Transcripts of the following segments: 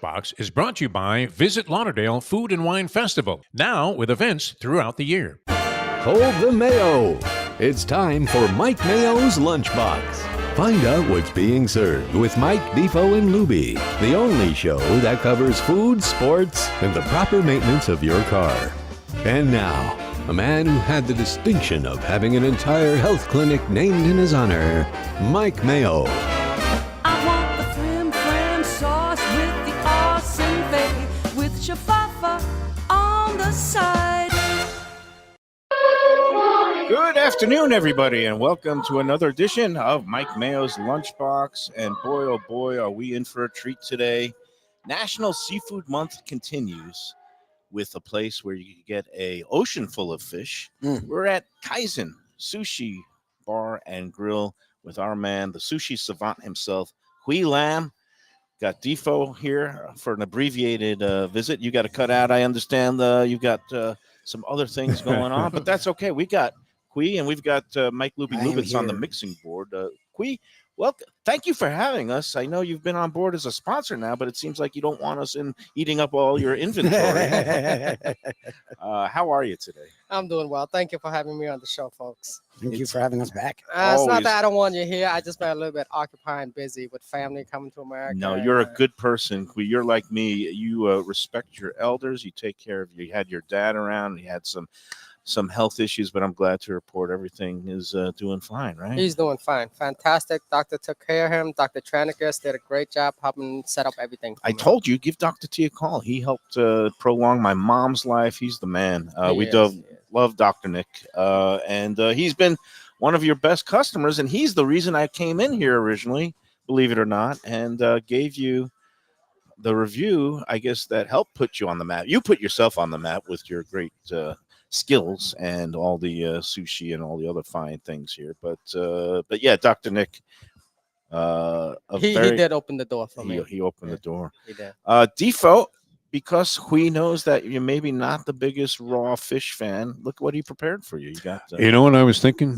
Lunchbox is brought to you by Visit Lauderdale Food and Wine Festival, now with events throughout the year. Hold the Mayo. It's time for Mike Mayo's Lunchbox. Find out what's being served with Mike, Defo, and Lubie, the only show that covers food, sports, and the proper maintenance of your car. And now, a man who had the distinction of having an entire health clinic named in his honor, Mike Mayo. I want the flim flam sauce with the awesome fave, with shafafa on the side. Good afternoon, everybody, and welcome to another edition of Mike Mayo's Lunchbox. And boy, oh boy, are we in for a treat today. National Seafood Month continues with a place where you can get an ocean full of fish. We're at Kaizen Sushi Bar and Grill with our man, the sushi savant himself, Hui Lam. Got Defo here for an abbreviated visit. You got to cut out, I understand, you've got some other things going on, but that's okay. We got Hui, and we've got Mike Lubie on the mixing board. Hui, well, thank you for having us. I know you've been on board as a sponsor now, but it seems like you don't want us in eating up all your inventory. How are you today? I'm doing well. Thank you for having me on the show, folks. Thank you for having us back. It's not that I don't want you here. I just been a little bit occupied and busy with family coming to America. No, you're a good person. Hui, you're like me. You respect your elders. You take care of. You had your dad around. He had some health issues, but I'm glad to report everything is doing fine, right? He's doing fine. Fantastic. Doctor took care of him. Dr. Tranicus did a great job helping set up everything. I told you, give Dr. T a call. He helped prolong my mom's life. He's the man. Love Dr. Nick. And he's been one of your best customers, and he's the reason I came in here originally, believe it or not, and gave you the review, I guess, that helped put you on the map. You put yourself on the map with your great skills and all the sushi and all the other fine things here. But yeah, Dr. Nick, he did open the door for me. He opened the door. He did. Defo, because Hui knows that you're maybe not the biggest raw fish fan, look what he prepared for you. You got You know what I was thinking?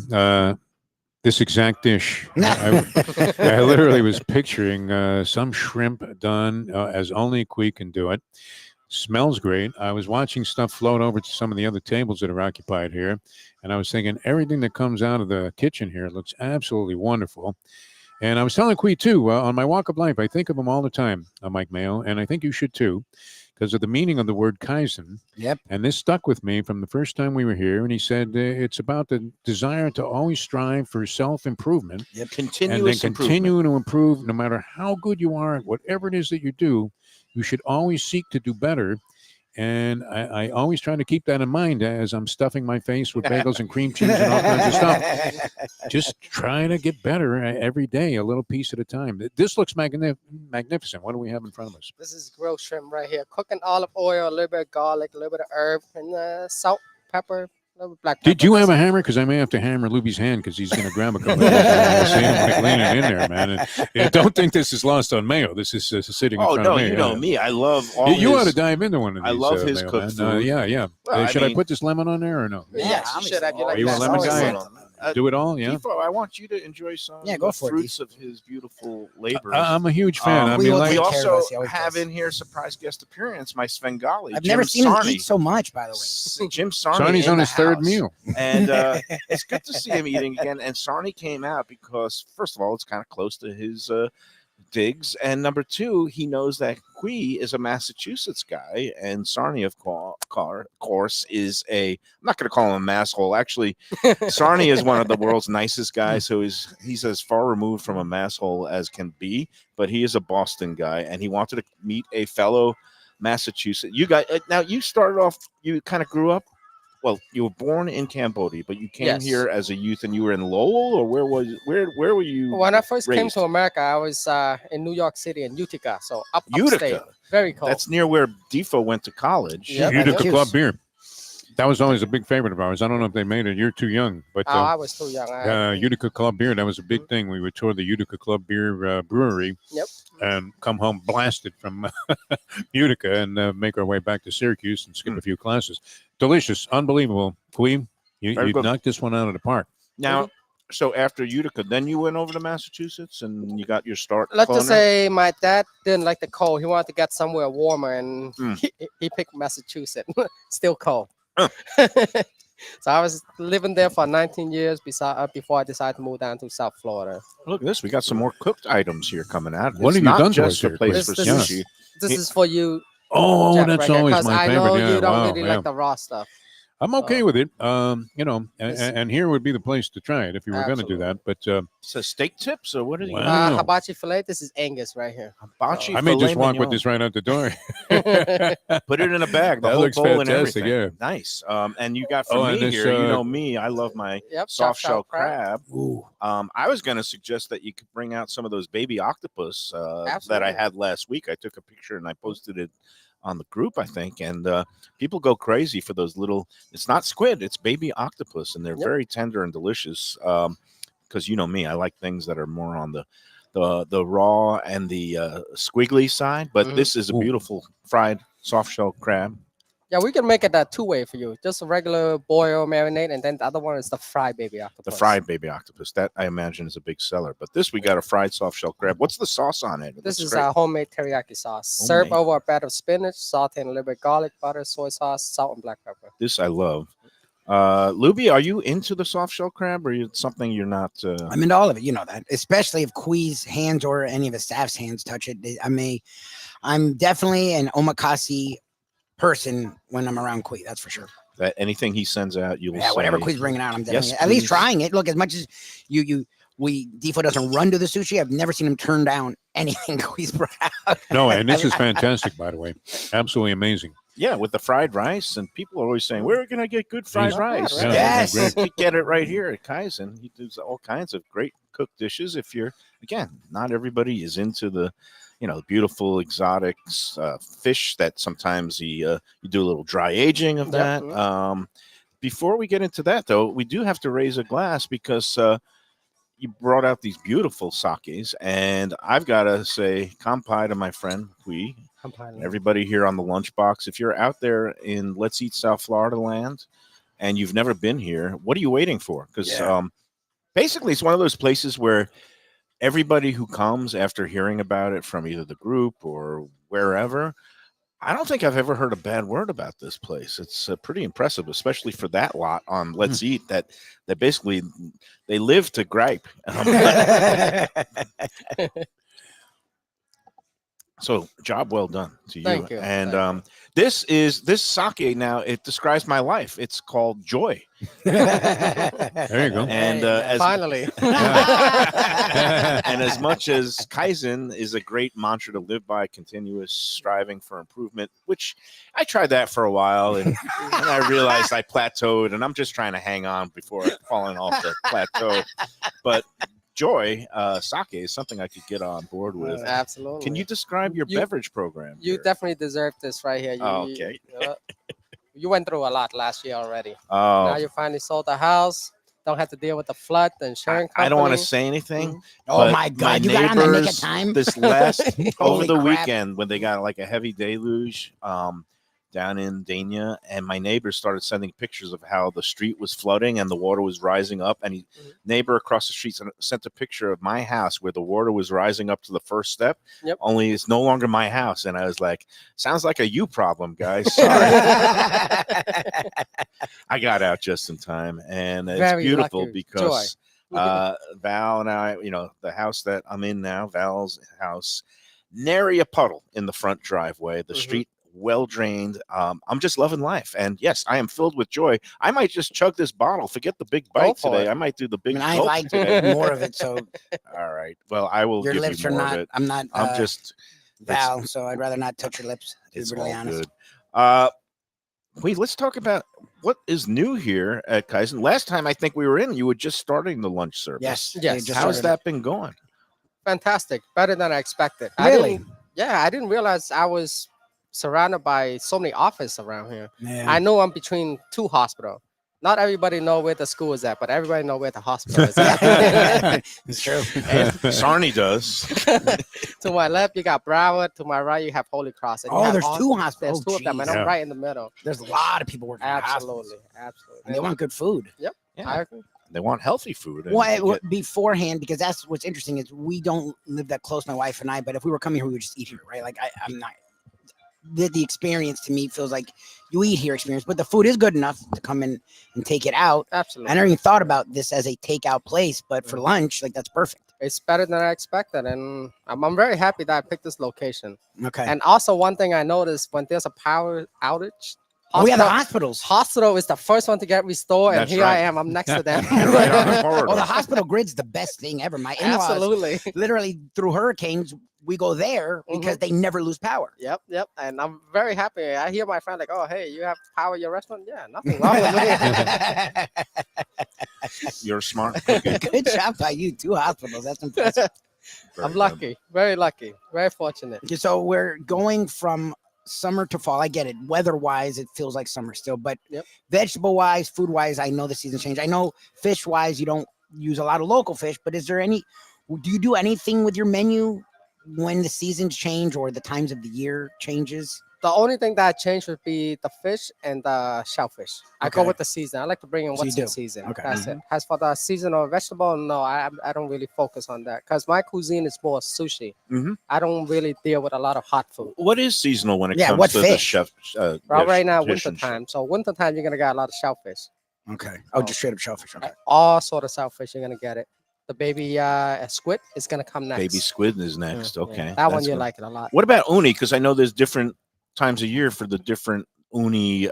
This exact dish. I literally was picturing some shrimp done as only Hui can do it. Smells great. I was watching stuff float over to some of the other tables that are occupied here, and I was thinking everything that comes out of the kitchen here looks absolutely wonderful. And I was telling Hui, too, on my walk of life, I think of him all the time, Mike Mayo, and I think you should, too, because of the meaning of the word Kaizen. Yep. And this stuck with me from the first time we were here, and he said it's about the desire to always strive for self-improvement. Yep. continuous and then continue to improve no matter how good you are at whatever it is that you do. You should always seek to do better. And I always try to keep that in mind as I'm stuffing my face with bagels and cream cheese and all kinds of stuff. Just trying to get better every day, a little piece at a time. This looks magnificent. What do we have in front of us? This is grilled shrimp right here. Cooking olive oil, a little bit of garlic, a little bit of herb, and salt, pepper. Black pepper. Did you have a hammer? Because I may have to hammer Lubie's hand because he's going to grab a couple of those. I see him like leaning in there, man. And don't think this is lost on Mayo. This is sitting in front of me. You know me. I love all You ought to dive into one of these. I love his Mayo, cooked food. Yeah. Well, Should I put this lemon on there or no? Yes, you should. I do like Are you a that. lemon Always guy? Do it all, yeah. Defo, I want you to enjoy some Yeah, go the for it, fruits of his beautiful labor. I'm a huge fan. we like- also He always have does. in here surprise guest appearance, my Svengali. I've Jim never seen him Sarni. eat so much, by the way. Jim Sarni. Sonny's in on the his third house. meal. And it's good to see him eating again. And Sarni came out because, first of all, it's kind of close to his digs. And number two, he knows that Hui is a Massachusetts guy. And Sarni, of course, is I'm not going to call him a masshole. Actually, Sarni is one of the world's nicest guys. So he's as far removed from a masshole as can be. But he is a Boston guy. And he wanted to meet a fellow Massachusetts. You guys, now you started off, you kind of grew up. Well, you were born in Cambodia, but you came here as a youth, and you were in Lowell, or where were you? When I first came raised? to America, I was in New York City in Utica, so upstate. Utica. Very cold. That's near where Defo went to college. Yep. Utica Cute. Club beer. That was always a big favorite of ours. I don't know if they made it. You're too young, but I was too young. Utica Club beer, that was a big thing. We would tour the Utica Club beer brewery. Yep. And come home blasted from Utica and make our way back to Syracuse and skip a few classes. Delicious, unbelievable. Queen, you Very good. knocked this one out of the park. Now, So after Utica, then you went over to Massachusetts and you got your start. Let's just culinary? say my dad didn't like the cold. He wanted to get somewhere warmer, and Mm. he picked Massachusetts. Still cold. Huh. So I was living there for 19 years before I decided to move down to South Florida. Look at this. We got some more cooked items here coming out. What It's have you not done to just us a here, place please? for This sushi. is this is for you, Oh, Jack, that's right here, always 'cause my I favorite. know Yeah, you don't wow, really yeah. like the raw stuff. I'm okay with it. You know, This- and here would be the place to try it if you were going to do that. But So steak tips or what are you? Wow. Hibachi fillet. This is Angus right here. Hibachi I may just filet walk with mignon. this right out the door. Put it in a bag, the That whole looks bowl and fantastic, everything. Nice. And you got for Oh, me and this, here. You know me. I love my Yep, soft chopped shell crab. crab. Ooh. I was going to suggest that you could bring out some of those baby octopus that I Absolutely. had last week. I took a picture and I posted it on the group, I think, and people go crazy for those little. It's not squid; it's baby octopus, and they're Yep. very tender and delicious. Because you know me, I like things that are more on the raw and the squiggly side. But Mhm. this is a Ooh. beautiful fried soft shell crab. Yeah, we can make it a two-way for you. Just a regular boil marinade, and then the other one is the fried baby octopus. The fried baby octopus, that I imagine is a big seller. But this, we got a fried soft shell crab. What's the sauce on it? It This looks is great. our homemade teriyaki sauce. Served Homemade. over a bed of spinach, sauteed in a little bit garlic, butter, soy sauce, salt, and black pepper. This I love. Lubie, are you into the soft shell crab, or it's something you're not? I'm into all of it. You know that, especially if Quee's hands or any of the staff's hands touch it. I'm definitely an omakase person when I'm around Quee. That's for sure. That anything he sends out, you'll Yeah, whatever say, Quee's bringing out, I'm "Yes, definitely at least please." trying it. Look, as much as Defo doesn't run to the sushi, I've never seen him turn down anything Quee's brought out. no, and this is fantastic, by the way. Absolutely amazing. Yeah, with the fried rice, and people are always saying, "Where can I get good fried Yes. rice?" Yeah, Yes. great. You get it right here at Kaizen. He does all kinds of great cooked dishes. If you're, again, not everybody is into the, beautiful exotic fish that sometimes you do a little dry aging of Yep. that. Before we get into that, though, we do have to raise a glass because you brought out these beautiful sakes, and I've got to say, kampai to my friend Hui. Everybody here on the Lunchbox, if you're out there in Let's Eat South Florida land and you've never been here, what are you waiting for? Because Yeah. basically it's one of those places where everybody who comes after hearing about it from either the group or wherever, I don't think I've ever heard a bad word about this place. It's pretty impressive, especially for that lot on Let's Eat that basically they live to gripe. So job well done to you. Thank you. And Thank this sake now, it describes my life. It's called joy. There you go. And as Finally. and as much as Kaizen is a great mantra to live by, continuous striving for improvement, which I tried that for a while and I realized I plateaued and I'm just trying to hang on before falling off the plateau. But joy, sake is something I could get on board with. Absolutely. Can you describe your You- beverage program? You here? definitely deserve this right here. Oh, okay. You went through a lot last year already. Oh, Now you finally sold the house. Don't have to deal with the flood, the insurance I don't want to company. say anything. Oh but my God! You got on the nick of time. This last over Holy the crap. weekend when they got like a heavy deluge down in Dania, and my neighbors started sending pictures of how the street was flooding and the water was rising up. And neighbor across the street sent a picture of my house where the water was rising up to the first step. Yep. Only it's no longer my house, and I was like, "Sounds like a you problem, guys." Sorry. I got out just in time, and it's Very beautiful lucky. because Val and I, the house that I'm in now, Val's house, nary a puddle in the front driveway. The Mhm. street well drained. I'm just loving life, and yes, I am filled with joy. I might just chug this bottle. Forget the big bite for today. it. I might do the I big. mean, I gulp like today. more of it, so All right. Well, I will your give lips you are more not. of it. I'm not. I'm just. Val, so I'd rather not touch your lips. To It's be really all honest. good. Wait, let's talk about what is new here at Kaizen. Last time I think we were in, you were just starting the lunch service. Yes. Yes. you just How's started. that been going? Fantastic. Better than I expected. Really? I didn't realize I was surrounded by so many offices around here. Yeah. I know I'm between two hospitals. Not everybody know where the school is at, but everybody know where the hospital is at. It's true. Sarni does. To my left, you got Broward. To my right, you have Holy Cross. And you Oh, have there's all- two hospitals. There's two of them, and geez. I'm Yeah. right in the middle. There's a lot of people working. in the hospitals, Absolutely. Absolutely. and they want good food. Yeah. I agree. They want healthy food. and Well, you get- beforehand, because that's what's interesting is we don't live that close, my wife and I. But if we were coming here, we would just eat here, right? Like I'm not. The experience to me feels like you eat here experience, but the food is good enough to come in and take it out. Absolutely. I never even thought about this as a takeout place, but for lunch, like that's perfect. It's better than I expected, and I'm very happy that I picked this location. Okay. And also, one thing I noticed when there's a power outage, Oh, yeah, the hospital- hospitals. hospital is the first one to get restored, and That's here right. I am. I'm next to them. Right on the corridor. Oh, the hospital grid's the best thing ever. My in-laws, Absolutely. literally through hurricanes, we go there because they never lose power. Yep. And I'm very happy. I hear my friend like, "Oh, hey, you have power at your restaurant?" Yeah, nothing wrong with me. You're smart. Good. Good job by you. 2 hospitals. That's impressive. Very I'm good. lucky, very lucky, very fortunate. Okay, so we're going from summer to fall. I get it. Weather-wise, it feels like summer still, but Yep. vegetable-wise, food-wise, I know the season changed. I know fish-wise, you don't use a lot of local fish, but is there any? Do you do anything with your menu when the seasons change or the times of the year changes? The only thing that changed would be the fish and the shellfish. I go Okay. with the season. I like to bring in So you what's in do? season. Okay. That's it. As for the seasonal vegetable, no, I don't really focus on that because my cuisine is more sushi. Mhm. I don't really deal with a lot of hot food. What is seasonal when it Yeah, comes what to the fish? chef? Right now, fish winter and time. So winter time, you're gonna get a lot of shellfish. Okay. Oh, just straight up shellfish. Okay. All sort of shellfish, you're gonna get it. The baby squid is gonna come next. Baby squid is next. Yeah, Okay, that one that's you good. like it a lot. What about uni? Because I know there's different times a year for the different uni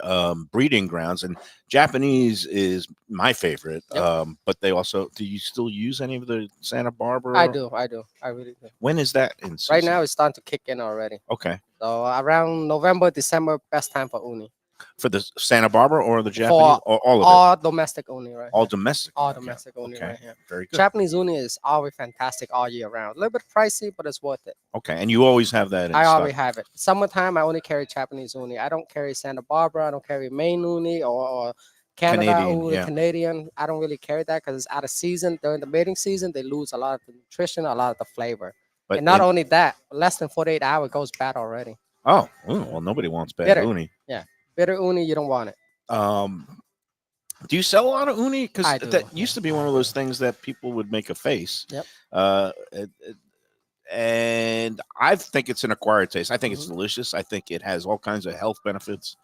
breeding grounds, and Japanese is my favorite. Yep. But they also, do you still use any of the Santa Barbara? I do. I really do. When is that in season? Right now, it's starting to kick in already. Okay, So around November, December, best time for uni. for the Santa Barbara or the Japanese, For or all of it, All domestic uni, right? all here. domestic, All Okay, domestic uni, okay. right here. Very good. Japanese uni is always fantastic all year round. A little bit pricey, but it's worth it. Okay, and you always have that in I stock. always have it. Summertime, I only carry Japanese uni. I don't carry Santa Barbara. I don't carry Maine uni or Canada Canadian, uni, yeah. Canadian. I don't really carry that because it's out of season. During the mating season, they lose a lot of the nutrition, a lot of the flavor. But And not in- only that, less than 48 hours it goes bad already. oh, well, nobody wants bad Bitter. uni. Bitter uni, you don't want it. Do you sell a lot of uni? I Because do, that used to be one of those things that people would make a face. Yep. And I think it's an acquired taste. I think it's Mm-hmm. delicious. I think it has all kinds of health benefits,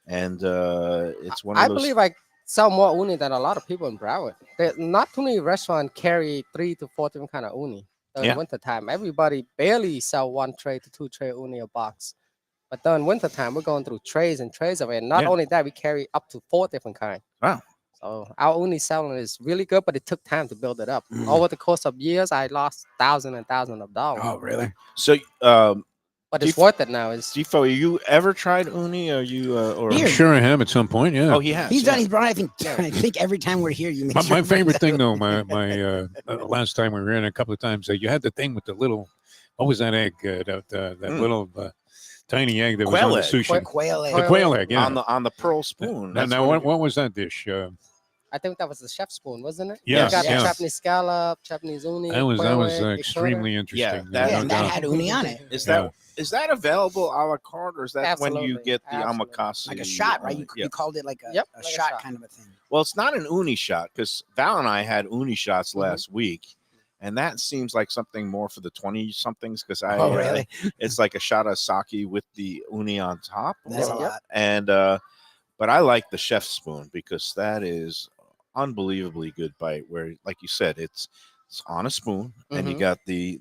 and it's one of I those. believe I sell more uni than a lot of people in Broward. Not too many restaurants carry 3 to 4 different kind of uni during Yeah. winter time. Everybody barely sell 1 tray to 2 tray uni a box. But during winter time, we're going through trays and trays of it. And not Yeah. only that, we carry up to 4 different kinds. Wow. So our uni selling is really good, but it took time to build it up. Mm. Over the course of years, I lost thousands and thousands of dollars. Oh, really? So, But it's worth it now. It's Defo, you ever tried uni? Are you or? Here. I'm sure I have at some point. Yeah. Oh, he has. He's yeah. done. He's brought. I think every time we're here, you make. My, sure my to bring favorite that thing, up. though, my last time we were in a couple of times, you had the thing with the little, what was that egg? That little tiny egg that was Quail on the egg. sushi. Quail egg. The quail egg, yeah. on the pearl spoon. Now, That's now what what was that dish? I think that was the chef spoon, wasn't it? Yes, You got the yeah. Japanese scallop, Japanese uni. That was quail egg, extremely eclair. interesting. that- Yeah, no and that doubt. had uni on it. Is that is that available a la carte, or is that when you Absolutely, get the absolutely. omakase? Like a shot, right? only? You called it like a, Yep, a like a shot shot. kind of a thing. Well, it's not an uni shot because Val and I had uni shots last week, and that seems like something more for the 20 somethings because I Oh, really? it's like a shot of sake with the uni on top, That's a Yep. lot. and but I like the chef spoon because that is unbelievably good bite. Where, like you said, it's on a spoon, and you Mhm. got the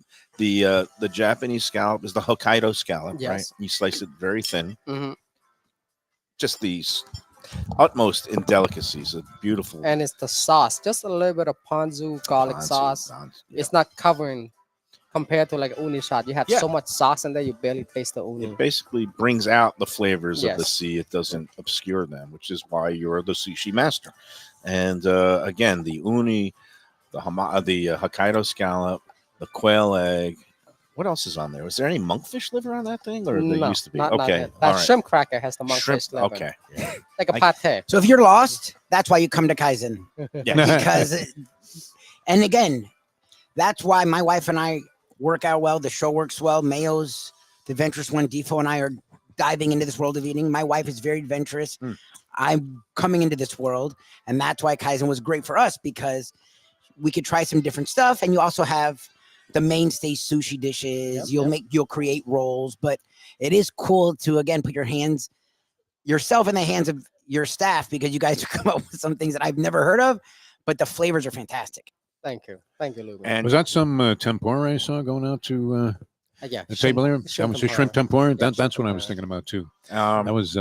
Japanese scallop is the Hokkaido scallop, right? Yes. You slice it very thin. Mhm. Just these utmost in delicacies, a beautiful And it's the sauce, just a little bit of ponzu garlic ponzu, sauce. yeah. It's not covering compared to like uni shot. You have Yeah. so much sauce in there, you barely taste the uni. It basically brings out the flavors of the Yes. sea. It doesn't obscure them, which is why you're the sushi master. And again, the uni, the Hokkaido scallop, the quail egg. What else is on there? Was there any monkfish liver on that thing, or there No, used to be? not okay, yet. all That right. shrimp cracker has the Shrimp. monkfish liver. Okay, yeah. Like a I- pate. So if you're lost, that's why you come to Kaizen. Yeah. Because, and again, that's why my wife and I work out well. The show works well. Mayo's the adventurous one. Defo and I are diving into this world of eating. My wife is very adventurous. Mm. I'm coming into this world, and that's why Kaizen was great for us, because we could try some different stuff, and you also have the mainstay sushi dishes. You'll create rolls, but it is cool to again put yourself in the hands of your staff, because you guys come up with some things that I've never heard of, but the flavors are fantastic. Thank you, Lubie. And Was that some tempura I saw going out to Yeah, the table there? That was a shrimp tempura. Yeah, That's what I tempura. was thinking about too. um, That was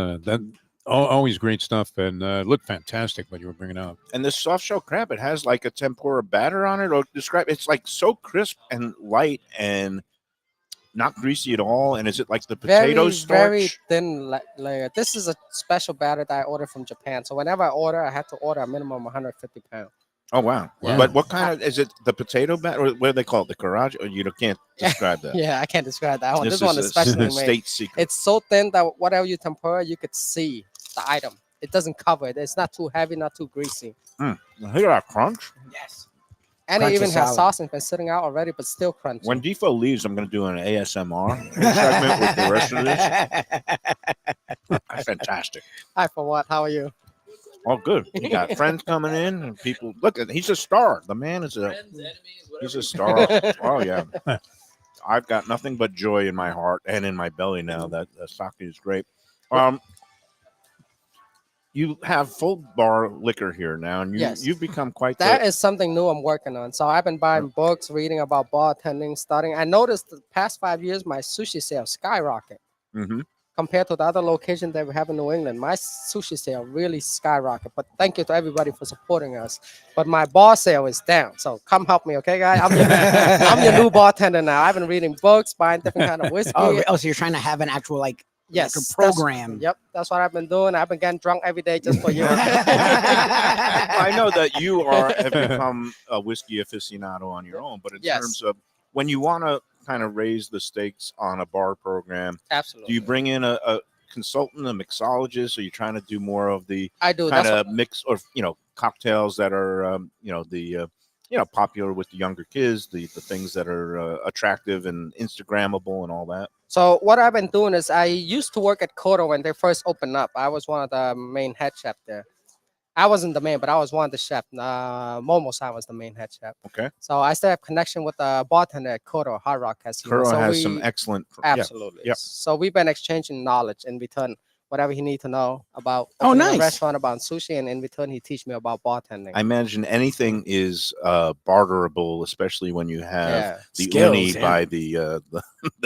always great stuff, and looked fantastic what you were bringing out. and this soft shell crab, it has like a tempura batter on it. Or describe, it's like so crisp and light and not greasy at all. And is it like the potato very starch? thin layer. This is a special batter that I ordered from Japan. So whenever I order, I have to order a minimum 150 pounds. Oh wow! Wow. But what kind of is it? The potato batter, or what do they call it? The garage? Or you can't describe that. Yeah, I can't describe that one. This is one is a specially made. state secret. It's so thin that whatever you tempura, you could see the item. It doesn't cover it. It's not too heavy, not too greasy. Hear that crunch? Yes. And Crunch it even is has solid. sauce and been sitting out already, but still crunchy. When Defo leaves, I'm going to do an ASMR segment with the rest of this. That's fantastic. Hi, for what? How are you? Oh, good. You got friends coming in and people. Look, he's a star. The man is he's a star. Oh yeah. I've got nothing but joy in my heart and in my belly now that Saki is great. You have full bar liquor here now, and Yes. you've become quite That is something new I'm working on. So I've been buying books, reading about bartending, studying. I noticed the past 5 years, my sushi sales skyrocket Mhm. compared to the other locations that we have in New England. My sushi sale really skyrocket. But thank you to everybody for supporting us. But my bar sale is down. So come help me, okay, guys? I'm your new bartender now. I've been reading books, buying different kind of whiskey. Oh, so you're trying to have an actual like Yes, a program. Yep, that's what I've been doing. I've been getting drunk every day just for you. I know that you have become a whiskey aficionado on your own, but in Yes. terms of when you want to kind of raise the stakes on a bar program, Absolutely. do you bring in a consultant, a mixologist, or are you trying to do more of the I do. kind That's of mix or cocktails that are popular with the younger kids, the things that are attractive and Instagrammable and all that? So what I've been doing is I used to work at Kodo when they first opened up. I was one of the main head chef there. I wasn't the main, but I was one of the chef. Momo-san was the main head chef. Okay. So I still have connection with the bartender at Kodo, Hard Rock Casino. Kuro So has some excellent. absolutely. Yep. So we've been exchanging knowledge in return. Whatever he needs to know about Oh, opening a nice. restaurant, about sushi, and in return he teach me about bartending. I imagine anything is barterable, especially when you have Yeah. the Skills, uni yeah. by the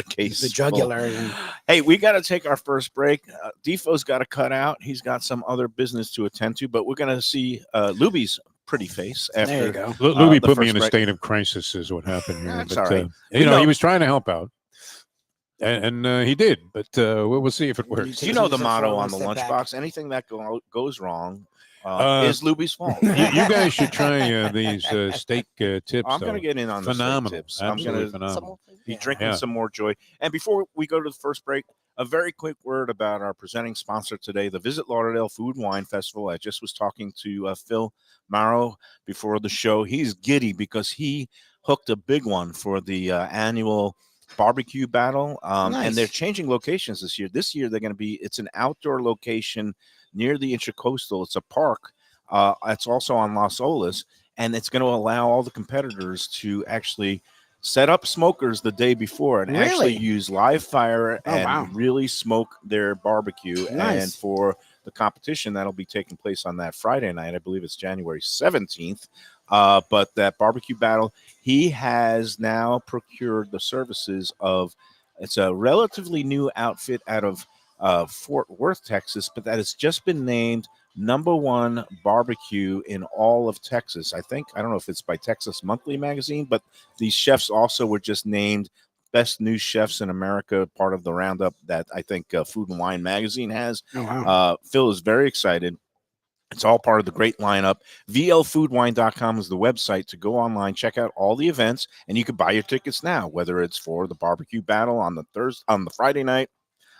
case. The full. jugular. And, Hey, we got to take our first break. Defo's got to cut out. He's got some other business to attend to, but we're going to see Lubie's pretty face after. there you go. Lubie the put me first in a break. state of crisis, is what happened here. That's but, all right. You know, know- he was trying to help out, and he did. But we'll see if it works. You know the Just motto one on the step back. lunchbox: anything that goes wrong Uh, is Lubie's fault. You guys should try these steak tips. I'm going to though. get in on the steak Phenomenal. tips. I'm Absolutely going to phenomenal. be drinking Yeah. some more joy. And before we go to the first break, a very quick word about our presenting sponsor today, the Visit Lauderdale Food and Wine Festival. I just was talking to Phil Mayo before the show. He's giddy because he hooked a big one for the annual barbecue battle. Nice. And they're changing locations this year. This year, it's an outdoor location near the Intracoastal. It's a park. It's also on Las Olas, and it's going to allow all the competitors to actually set up smokers the day before and actually Really? use live fire Oh, and wow. really smoke their barbecue. Nice. And for the competition, that'll be taking place on that Friday night. I believe it's January 17th. But that barbecue battle, he has now procured the services of, it's a relatively new outfit out of Fort Worth, Texas, but that has just been named #1 barbecue in all of Texas. I don't know if it's by Texas Monthly Magazine, but these chefs also were just named best new chefs in America, part of the roundup that I think Food and Wine Magazine has. Oh, wow. Phil is very excited. It's all part of the great lineup. VLFoodWine.com is the website to go online, check out all the events, and you can buy your tickets now, whether it's for the barbecue battle on the Friday night,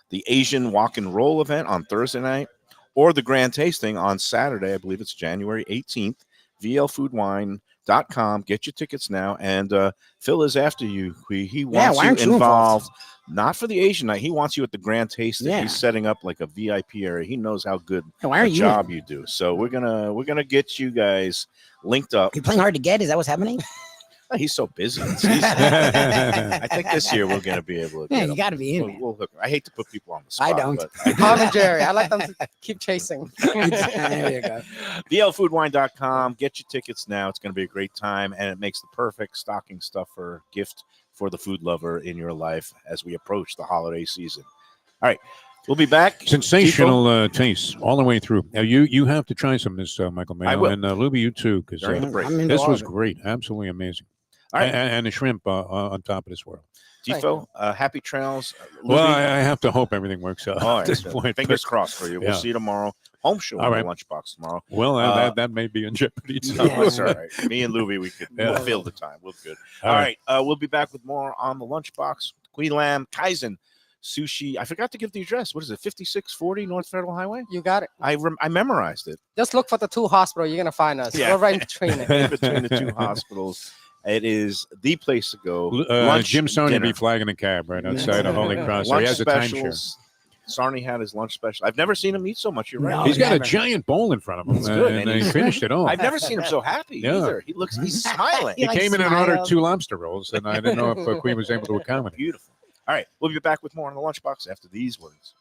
the Asian walk and roll event on Thursday night, or the grand tasting on Saturday. I believe it's January 18th. VL Food Wine Lunchbox.com. Get your tickets now. And Phil is after you. He Yeah, wants why you aren't you involved. Not for the Asian night. He wants you at the Grand Tasting. Yeah. He's setting up like a VIP area. He knows how good Yeah, why a aren't you? job you do. So we're gonna get you guys linked up. You're playing hard to get. Is that what's happening? He's so busy. I think this year we're gonna be able to. Yeah, Get you him. got to be in. We'll hook him. I hate to put people on the spot. I don't. But Tom and Jerry. I like them to keep chasing. There you go. DLFoodWine.com. Get your tickets now. It's going to be a great time, and it makes the perfect stocking stuffer gift for the food lover in your life as we approach the holiday season. All right, we'll be back. Sensational taste all the way through. Now you have to try some of this, Michael Mayo, I will. and Lubie, you too, because During the break. I'm into this all was of it. great, absolutely amazing. All right. And the shrimp on top of this world. Defo, happy trails. Well, Lubie? I have to hope everything works out All at right, this so point. fingers but- crossed for you. We'll Yeah. see you tomorrow. Home show All on right. the Lunchbox tomorrow. Well, Uh, that may be in jeopardy. too. No, it's all right. Me and Lubie, we'll fill the time. We're good. All right. We'll be back with more on the Lunchbox. Queen Lamb, Kaizen, Sushi. I forgot to give the address. What is it? 5640 North Federal Highway? You got it. I memorized it. Just look for the 2 hospital. You're gonna find us. Yeah. We're right in between it. In between the 2 hospitals. It is the place to go. Jim Sony dinner. be flagging a cab right outside of Holy Cross. So Lunch he has a timeshare. specials. Sarni had his lunch special. I've never seen him eat so much. You're right. No. He's got a never. giant bowl in front of him. That's good, and and he finished it all. I've never seen him so happy Yeah. either. He's smiling. He He, like, came in and ordered smiled. 2 lobster rolls, and I didn't know if Queen was able to accommodate. Beautiful. All right. We'll be back with more on the Lunchbox after these words.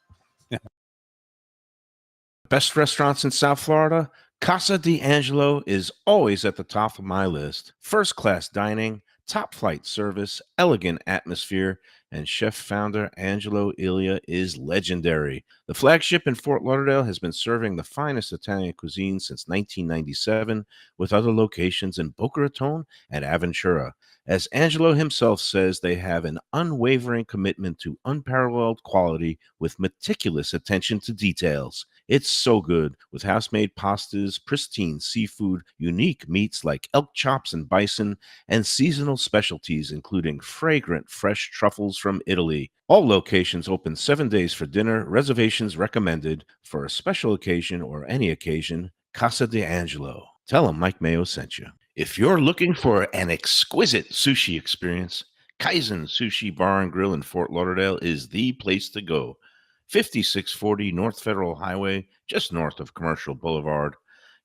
Best restaurants in South Florida? Casa D'Angelo is always at the top of my list. First class dining, top flight service, elegant atmosphere, and chef founder Angelo Ilia is legendary. The flagship in Fort Lauderdale has been serving the finest Italian cuisine since 1997, with other locations in Boca Raton and Aventura. As Angelo himself says, they have an unwavering commitment to unparalleled quality with meticulous attention to details. It's so good, with house-made pastas, pristine seafood, unique meats like elk chops and bison, and seasonal specialties including fragrant fresh truffles from Italy. All locations open 7 days for dinner. Reservations recommended for a special occasion or any occasion. Casa D'Angelo. Tell them Mike Mayo sent you. If you're looking for an exquisite sushi experience, Kaizen Sushi Bar and Grill in Fort Lauderdale is the place to go. 5640 North Federal Highway, just north of Commercial Boulevard.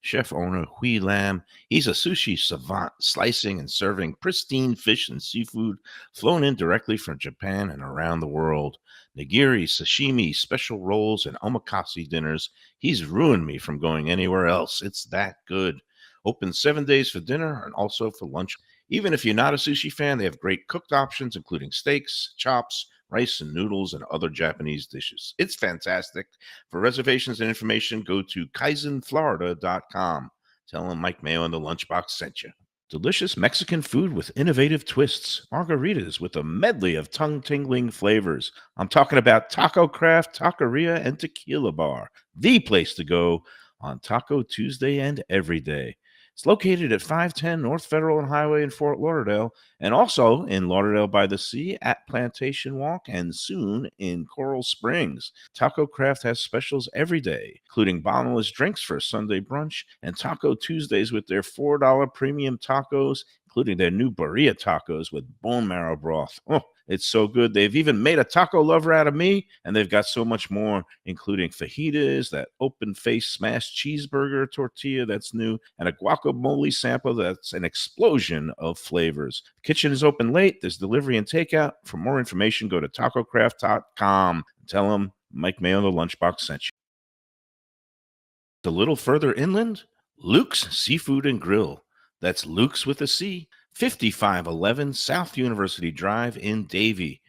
Chef owner Hui Lam, he's a sushi savant, slicing and serving pristine fish and seafood flown in directly from Japan and around the world. Nigiri, sashimi, special rolls, and omakase dinners. He's ruined me from going anywhere else. It's that good. Open 7 days for dinner and also for lunch. Even if you're not a sushi fan, they have great cooked options, including steaks, chops, rice and noodles, and other Japanese dishes. It's fantastic. For reservations and information, go to kaizenflorida.com. Tell them Mike Mayo and the Lunchbox sent you. Delicious Mexican food with innovative twists. Margaritas with a medley of tongue-tingling flavors. I'm talking about Taco Craft, Taqueria, and Tequila Bar. The place to go on Taco Tuesday and every day. It's located at 510 North Federal and Highway in Fort Lauderdale, and also in Lauderdale by the Sea at Plantation Walk, and soon in Coral Springs. Taco Craft has specials every day, including bottomless drinks for a Sunday brunch, and Taco Tuesdays with their $4 premium tacos, including their new burrito tacos with bone marrow broth. Oh, it's so good. They've even made a taco lover out of me, and they've got so much more, including fajitas, that open-faced smashed cheeseburger tortilla that's new, and a guacamole sample that's an explosion of flavors. The kitchen is open late. There's delivery and takeout. For more information, go to tacocraft.com. Tell them Mike Mayo the Lunchbox sent you. A little further inland, Luke's Seafood and Grill. That's Luke's with a C. 5511 South University Drive in Davie.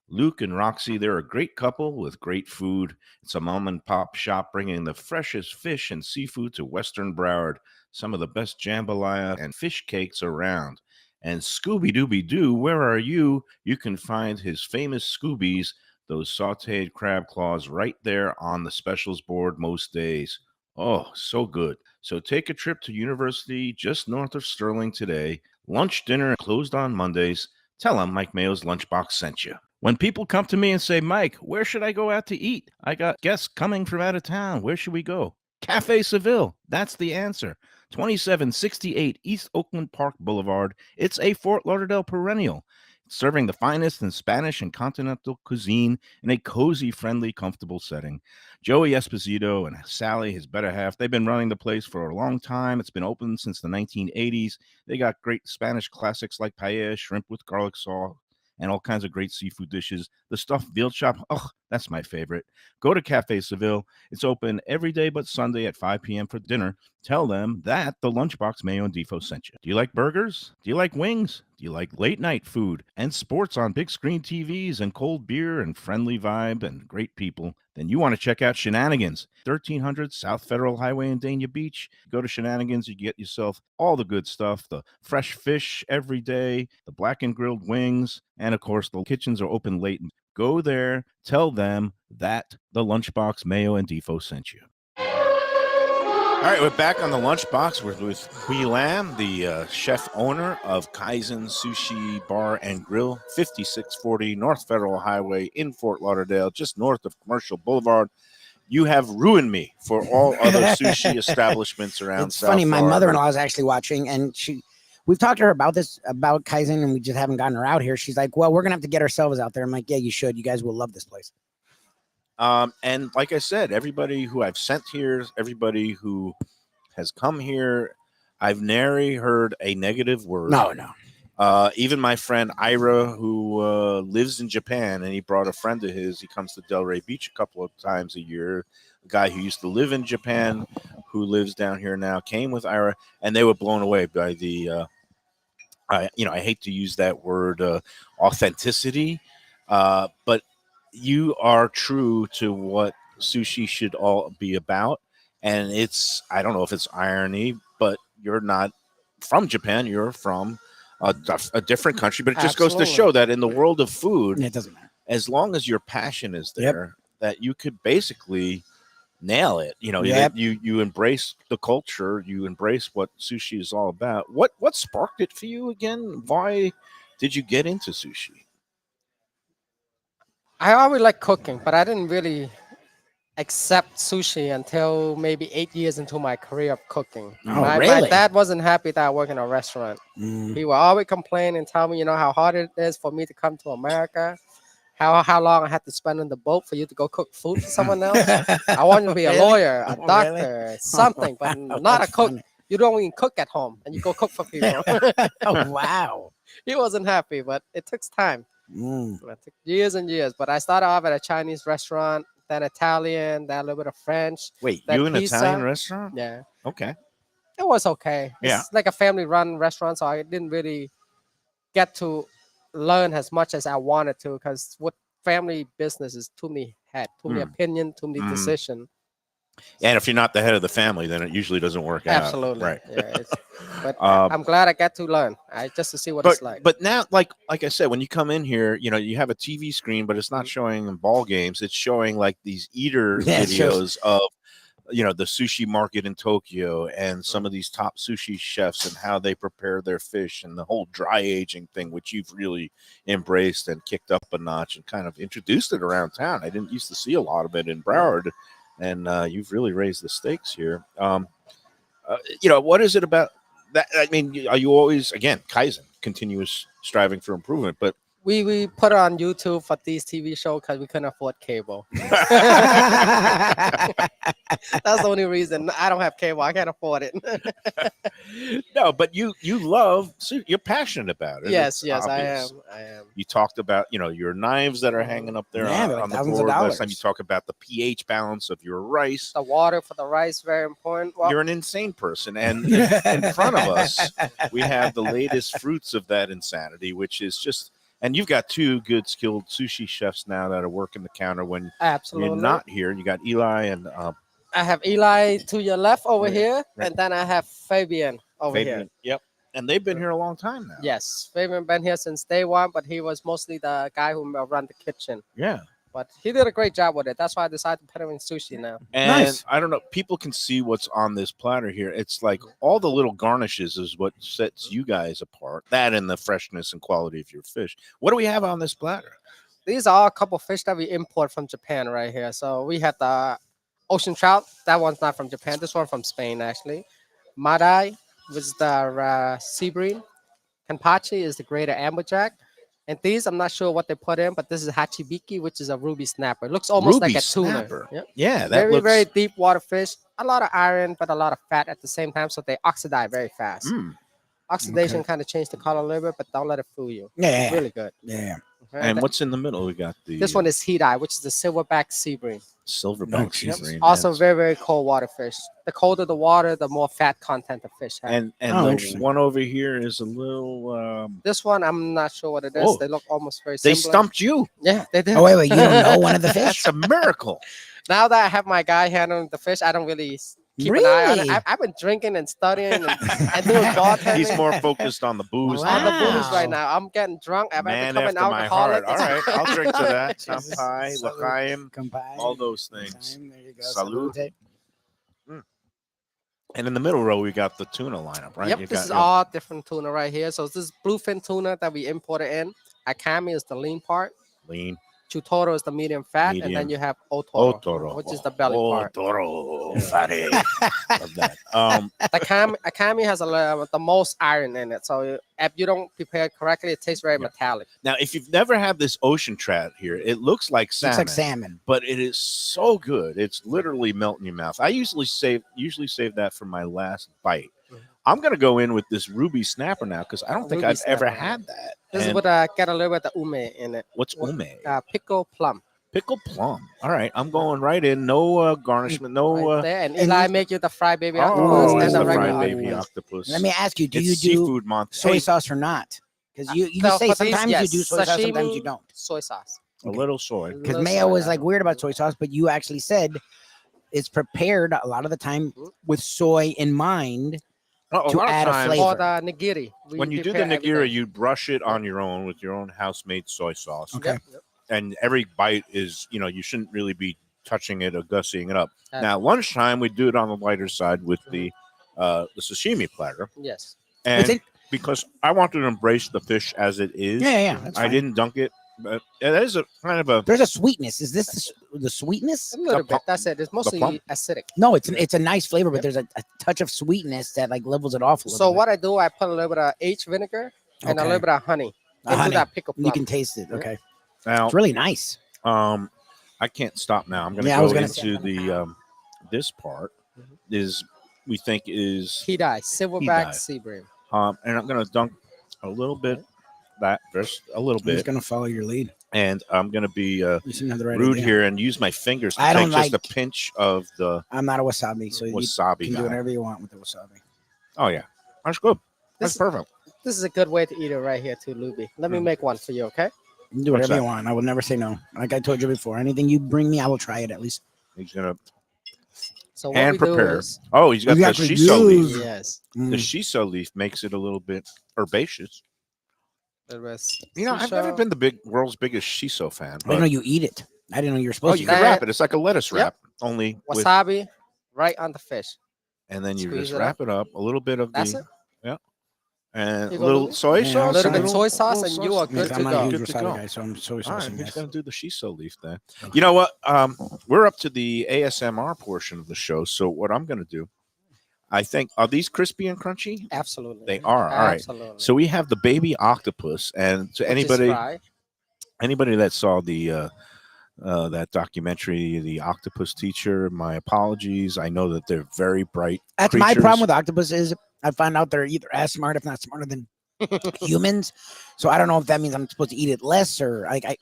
Luke and Roxy, they're a great couple with great food. It's a mom and pop shop bringing the freshest fish and seafood to Western Broward. Some of the best jambalaya and fish cakes around. And Scooby-Dooby-Doo, where are you? You can find his famous Scoobies, those sauteed crab claws, right there on the specials board most days. Oh, so good. So take a trip to University just north of Sterling today. Lunch, dinner, closed on Mondays. Tell them Mike Mayo's Lunchbox sent you. When people come to me and say, Mike, where should I go out to eat? I got guests coming from out of town. Where should we go? Cafe Seville. That's the answer. 2768 East Oakland Park Boulevard. It's a Fort Lauderdale perennial, serving the finest in Spanish and continental cuisine in a cozy, friendly, comfortable setting. Joey Esposito and Sally, his better half, they've been running the place for a long time. It's been open since the 1980s. They got great Spanish classics like paella, shrimp with garlic sauce, and all kinds of great seafood dishes. The stuffed veal chop, oh, that's my favorite. Go to Cafe Seville. It's open every day but Sunday at 5 p.m. for dinner. Tell them that the Lunchbox Mayo and Defo sent you. Do you like burgers? Do you like wings? Do you like late night food and sports on big screen TVs and cold beer and friendly vibe and great people? Then you want to check out Shenanigans, 1300 South Federal Highway in Dania Beach. Go to Shenanigans, you get yourself all the good stuff, the fresh fish every day, the black and grilled wings, and of course the kitchens are open late. Go there, tell them that the Lunchbox Mayo and Defo sent you. All right, we're back on the Lunchbox. We're with Hui Lam, the chef owner of Kaizen Sushi Bar and Grill, 5640 North Federal Highway in Fort Lauderdale, just north of Commercial Boulevard. You have ruined me for all other sushi establishments around It's South funny. My Florida. mother-in-law is actually watching, and we've talked to her about this, about Kaizen, and we just haven't gotten her out here. She's like, well, we're going to have to get ourselves out there. I'm like, yeah, you should. You guys will love this place. And like I said, everybody who I've sent here, everybody who has come here, I've nary heard a negative word. No. Even my friend Ira, who lives in Japan, and he brought a friend of his. He comes to Delray Beach a couple of times a year. A guy who used to live in Japan, who lives down here now, came with Ira, and they were blown away by the. I hate to use that word, authenticity, but you are true to what sushi should all be about. And I don't know if it's irony, but you're not from Japan. You're from a different country, but it just goes to show that in the world of food, It doesn't matter. as long as your passion is there, that you could basically nail it. Yep. You embrace the culture, you embrace what sushi is all about. What sparked it for you again? Why did you get into sushi? I always like cooking, but I didn't really accept sushi until maybe 8 years into my career of cooking. Oh, My really? dad wasn't happy that I work in a restaurant. Mm. He would always complain and tell me, how hard it is for me to come to America, how long I had to spend on the boat for you to go cook food for someone else. I wanted to be a Really? lawyer, a Oh, doctor, really? something, but not a That's cook. funny. You don't even cook at home, and you go cook for people. Oh, wow. He wasn't happy, but it took time. Mm. It took years and years. But I started off at a Chinese restaurant, then Italian, then a little bit of French. Wait, That you an pizza- Italian restaurant? Yeah, Okay. it was okay. Yeah. It's like a family-run restaurant, so I didn't really get to learn as much as I wanted to, because what family business is too many head, too many opinion, too many Mm. decision. And if you're not the head of the family, then it usually doesn't work out. Absolutely. Right. Yeah, but Um, I'm glad I got to learn. Just to see what it's like. But now, like I said, when you come in here, you have a TV screen, but it's not showing ball games. It's showing like these eater Yeah, it videos of the sushi market in Tokyo and some of these top sushi chefs and how they prepare their fish and the whole dry aging thing, which you've really embraced and kicked up a notch and kind of introduced it around town. I didn't used to see a lot of it in Broward, and you've really raised the stakes here. What is it about that? I mean, are you always, again, Kaizen, continuous striving for improvement, but we put it on YouTube for these TV shows because we couldn't afford cable. That's the only reason. I don't have cable. I can't afford it. no, but you love, you're passionate about it. yes, It's I obvious. am. I am. You talked about, your knives that are hanging up there Yeah, on, they're like on the thousands of board. Last time you dollars. talk about the pH balance of your rice. The water for the rice, very important. Well, You're an insane person. And in front of us, we have the latest fruits of that insanity, which is just, and you've got two good skilled sushi chefs now that are working the counter when absolutely. you're not here. You got Eli and I have Eli to your left over Right, here, right. and then I have Fabian over here. Fabian. Yep. And they've been here a long time now. Yes, Fabian been here since day one, but he was mostly the guy who run the kitchen. Yeah. But he did a great job with it. That's why I decided to put him in sushi now. And Nice. I don't know, people can see what's on this platter here. It's like all the little garnishes is what sets you guys apart. That and the freshness and quality of your fish. What do we have on this platter? These are a couple fish that we import from Japan right here. So we had the ocean trout. That one's not from Japan. This one from Spain, actually. Madai was the sea bream. Kanpachi is the greater amberjack. And these, I'm not sure what they put in, but this is hachibiki, which is a ruby snapper. It looks almost Ruby like a tuna. snapper. Yep. Yeah, that Very, looks very deep water fish. A lot of iron, but a lot of fat at the same time, so they oxidize very fast. Oxidation kind of changed the color a little bit, but don't let it fool you. Yeah. Really good. Yeah. Okay, And what's in the middle? We got the this one is Hidai, which is the silverback sea bream. silverback sea Yep. bream. Also Yes. very, very cold water fish. The colder the water, the more fat content the fish has. And Oh, the interesting. one over here is a little. This one, I'm not sure what it is. Oh. They look almost very They similar. stumped you. Yeah, they did. Oh wait, you don't know one of the fish? That's a miracle. Now that I have my guy handling the fish, I don't really keep an eye on it. Really? I've been drinking and studying and doing bartending. He's more focused on the booze. Wow. on the booze Wow. right now. I'm getting drunk. I'm Man becoming after my alcoholic. heart. All right, I'll drink to that. Jesus. Sampai, Salud. L'chaim, Kampai. all those things. There you go. Salud. Salute. And in the middle row, we got the tuna lineup, right? Yep, You this got is your- all different tuna right here. So this is bluefin tuna that we imported in. Akami is the lean part. lean. Chutoro is the medium fat, and Medium. then you have otoro, Otoro, which is the belly part. Otoro, fatty. Love that. The akami has the most iron in it, so if you don't prepare it correctly, it tastes very metallic. Now, if you've never had this ocean trout here, it looks like salmon. Looks like salmon. But it is so good. It's literally melting your mouth. I usually save that for my last bite. I'm gonna go in with this ruby snapper now because I don't think Ruby I've ever snapper. had that. This is And what got a little bit of ume in it. what's ume? Pickled plum. Pickled plum. All right, I'm going right in. No garnishment. No. Right there. And and Eli you- make you the fried baby Oh, octopus it's and the the fried regular baby octopus. octopus. Let me ask you: Do It's you do seafood month? soy Hey, sauce or not? Because you No, say for these, sometimes yes. you do soy sauce, sometimes Sashimi, you don't. Soy sauce. a little soy. Because Little Mayo soy was sauce. like weird about soy sauce, but you actually said it's prepared a lot of the time with soy in mind. A To lot of add a times, flavor. Or the nigiri. We when you do the prepare nigiri, everything. you brush it on your own with your own house-made soy sauce. Okay. Yep. And every bite is, you shouldn't really be touching it or gussying it up. Uh, Now, lunchtime we do it on the lighter side with the sashimi platter, Yes. and it- because I want to embrace the fish as it is, Yeah. That's I fine. didn't dunk it, but that is a kind of a There's a sweetness. Is this the sweetness? A little plum- bit. That's it. It's mostly plum? acidic. No, it's a nice flavor, but there's a touch of sweetness that like levels it off a little So bit. what I do, I put a little bit of H vinegar and a Okay. little bit of honey into Honey. that pickle plum. You can taste it. Okay, now. it's really nice. I can't stop now. I'm going to Yeah, I was go gonna into the this part is we think is Hidai, silverback Hidai. sea bream. and I'm going to dunk a little bit that just a little I'm just bit, gonna follow your lead. and I'm going to be You seem to have the right rude idea. here and use my fingers to I take don't just like- a pinch of the I'm not a wasabi, so you wasabi. can do guy. whatever you want with the wasabi. Oh yeah, that's good. That's This- perfect. This is a good way to eat it right here too, Lubie. Let me Mm. make one for you, okay? You can do What's whatever you that? want. I will never say no. Like I told you before, anything you bring me, I will try it at least. He's gonna So what hand we do prepare. is Oh, he's got You the actually shiso leaf. use- yes, The Mm. shiso leaf makes it a little bit herbaceous. it was I've never been the world's biggest shiso fan. I didn't But, know you eat it. I didn't know you were oh, supposed you to. can That- wrap it. It's like a lettuce Yep. wrap, only with, wasabi right on the fish. and then you Squeeze just it wrap it up. A little bit of That's the it. and You a go little Lubie? soy Yeah, sauce, a little bit little- soy sauce, little and you are good I'm to not a go. huge Good to wasabi go. guy, so I'm soy All right, sauce. I'm just Yes. gonna do the shiso leaf then. You know what? We're up to the ASMR portion of the show. So what I'm gonna do, I think, are these crispy and crunchy? Absolutely. They are. All right. Absolutely. So we have the baby octopus, and to Which is anybody fried. that saw the that documentary, The Octopus Teacher, my apologies. I know that they're very bright. That's my creatures. problem with octopus is I find out they're either as smart, if not smarter than humans. So I don't know if that means I'm supposed to eat it less or I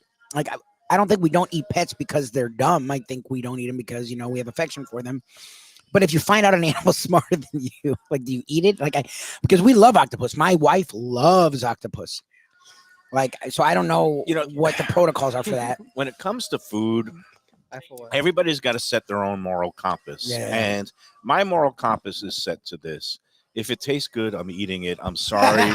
don't think we don't eat pets because they're dumb. I think we don't eat them because we have affection for them. But if you find out an animal's smarter than you, like, do you eat it? Because we love octopus. My wife loves octopus. So I don't know, what the protocols are for that. When it comes to food, I for one. everybody's got to set their own moral compass. Yeah. And my moral compass is set to this. If it tastes good, I'm eating it. I'm sorry.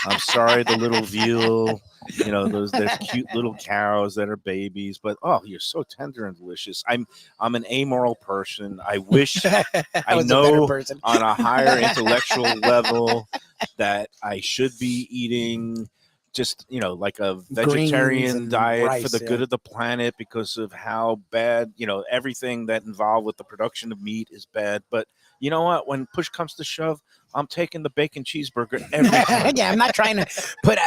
I'm sorry, the little veal, they're cute little cows that are babies, but you're so tender and delicious. I'm an amoral person. I wish I I was a better know person. on a higher intellectual level that I should be eating just like a Greens vegetarian and diet for rice, the good yeah. of the planet because of how bad everything that involved with the production of meat is bad. But you know what? When push comes to shove, I'm taking the bacon cheeseburger every time. Yeah, I'm not trying to put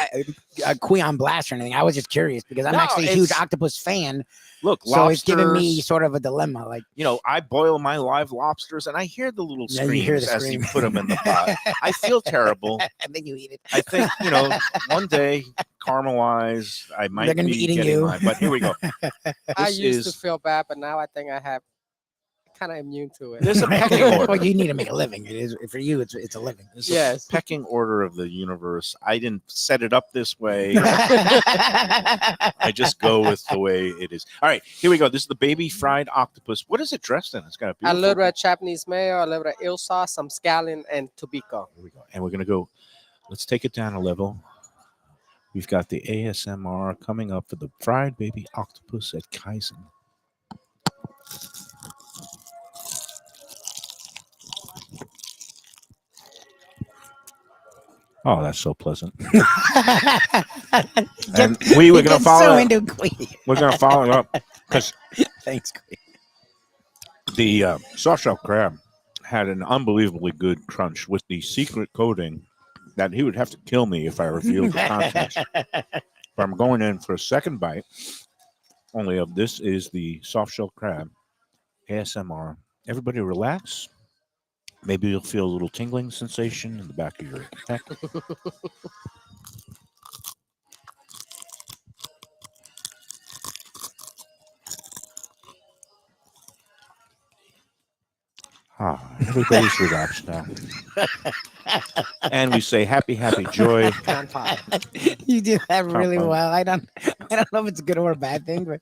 a Kui on blast or anything. I was just curious because I'm No, actually a huge it's- octopus fan. Look, So it's giving me lobsters, sort of a dilemma. Like, I boil my live lobsters and I hear the little Yeah, you hear screams the as you scream. put them in the pot. I feel terrible. and then you eat it. I think, one day caramelize, I might gonna be be eating getting you. mine. But here we go. I This used to is feel bad, but now I think I have kind of immune to it. There's a pecking order. Well, you need to make a living. It is for you. It's a living. This is Yes. a pecking order of the universe. I didn't set it up this way. I I just go with the way it is. All right, here we go. This is the baby fried octopus. What is it dressed in? It's got a A beautiful. little bit of Japanese mayo, a little bit of eel sauce, some scallion, and tobiko. Here we go. And we're gonna go. Let's take it down a level. We've got the ASMR coming up for the fried baby octopus at Kaizen. Oh, that's so pleasant. And we were gonna follow. so it- into Kui. We're gonna follow it up because Thanks, Kui. the soft shell crab had an unbelievably good crunch with the secret coating that he would have to kill me if I revealed the contents. But I'm going in for a second bite. Only of this is the soft shell crab ASMR. Everybody relax. Maybe you'll feel a little tingling sensation in the back of your neck. Everybody's relaxed now. And we say happy, happy joy. You do that really Pop-pop. well. I don't know if it's a good or a bad thing, but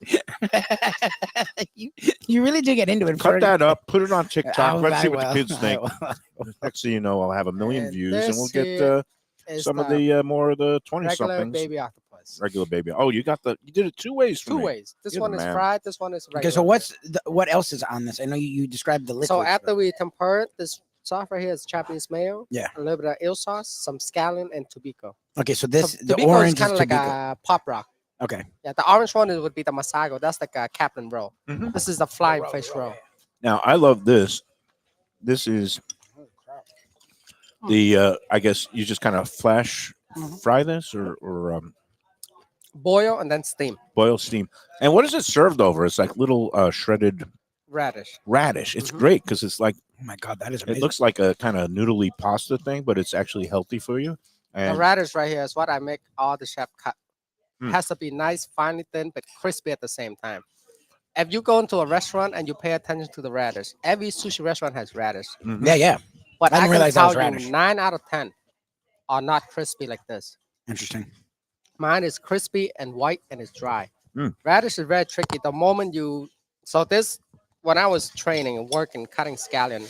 you really do get into it. Cut that up, put it on TikTok. Let's see what the kids I think. will. Next thing you know, I'll have 1 million And views, and we'll this get here is some of the more of the 20 regular somethings. baby octopus. Regular baby. Oh, you did it 2 ways for Two me. ways. This You're one the is man. fried. This one is regular. Okay, so what else is on this? I know you described the liquid. So after we temper it, this sauce right here is Japanese mayo. Yeah. A little bit of eel sauce, some scallion, and tobiko. Okay, so this the Tobiko orange is kind of like Tobiko. a pop rock. Okay. Yeah, the orange one would be the masago. That's like a captain roll. Mhm. This is the flying fish roll. Now, I love this. This is the, I guess you just kind of flash fry this or Boil and then steam. boil steam. And what is it served over? It's like little shredded Radish. radish. It's Mhm. great because it's like, Oh my god, that is it amazing. looks like a kind of noodly pasta thing, but it's actually healthy for you. The And radish right here is what I make all the chef cut. Mm. Has to be nice, finely thin, but crispy at the same time. If you go into a restaurant and you pay attention to the radish, every sushi restaurant has radish. Mhm. Yeah. But I I, didn't can realize that tell was you radish. 9 out of 10 are not crispy like this. Interesting. Mine is crispy and white and it's dry. Mm. Radish is very tricky. The moment you when I was training and working cutting scallion,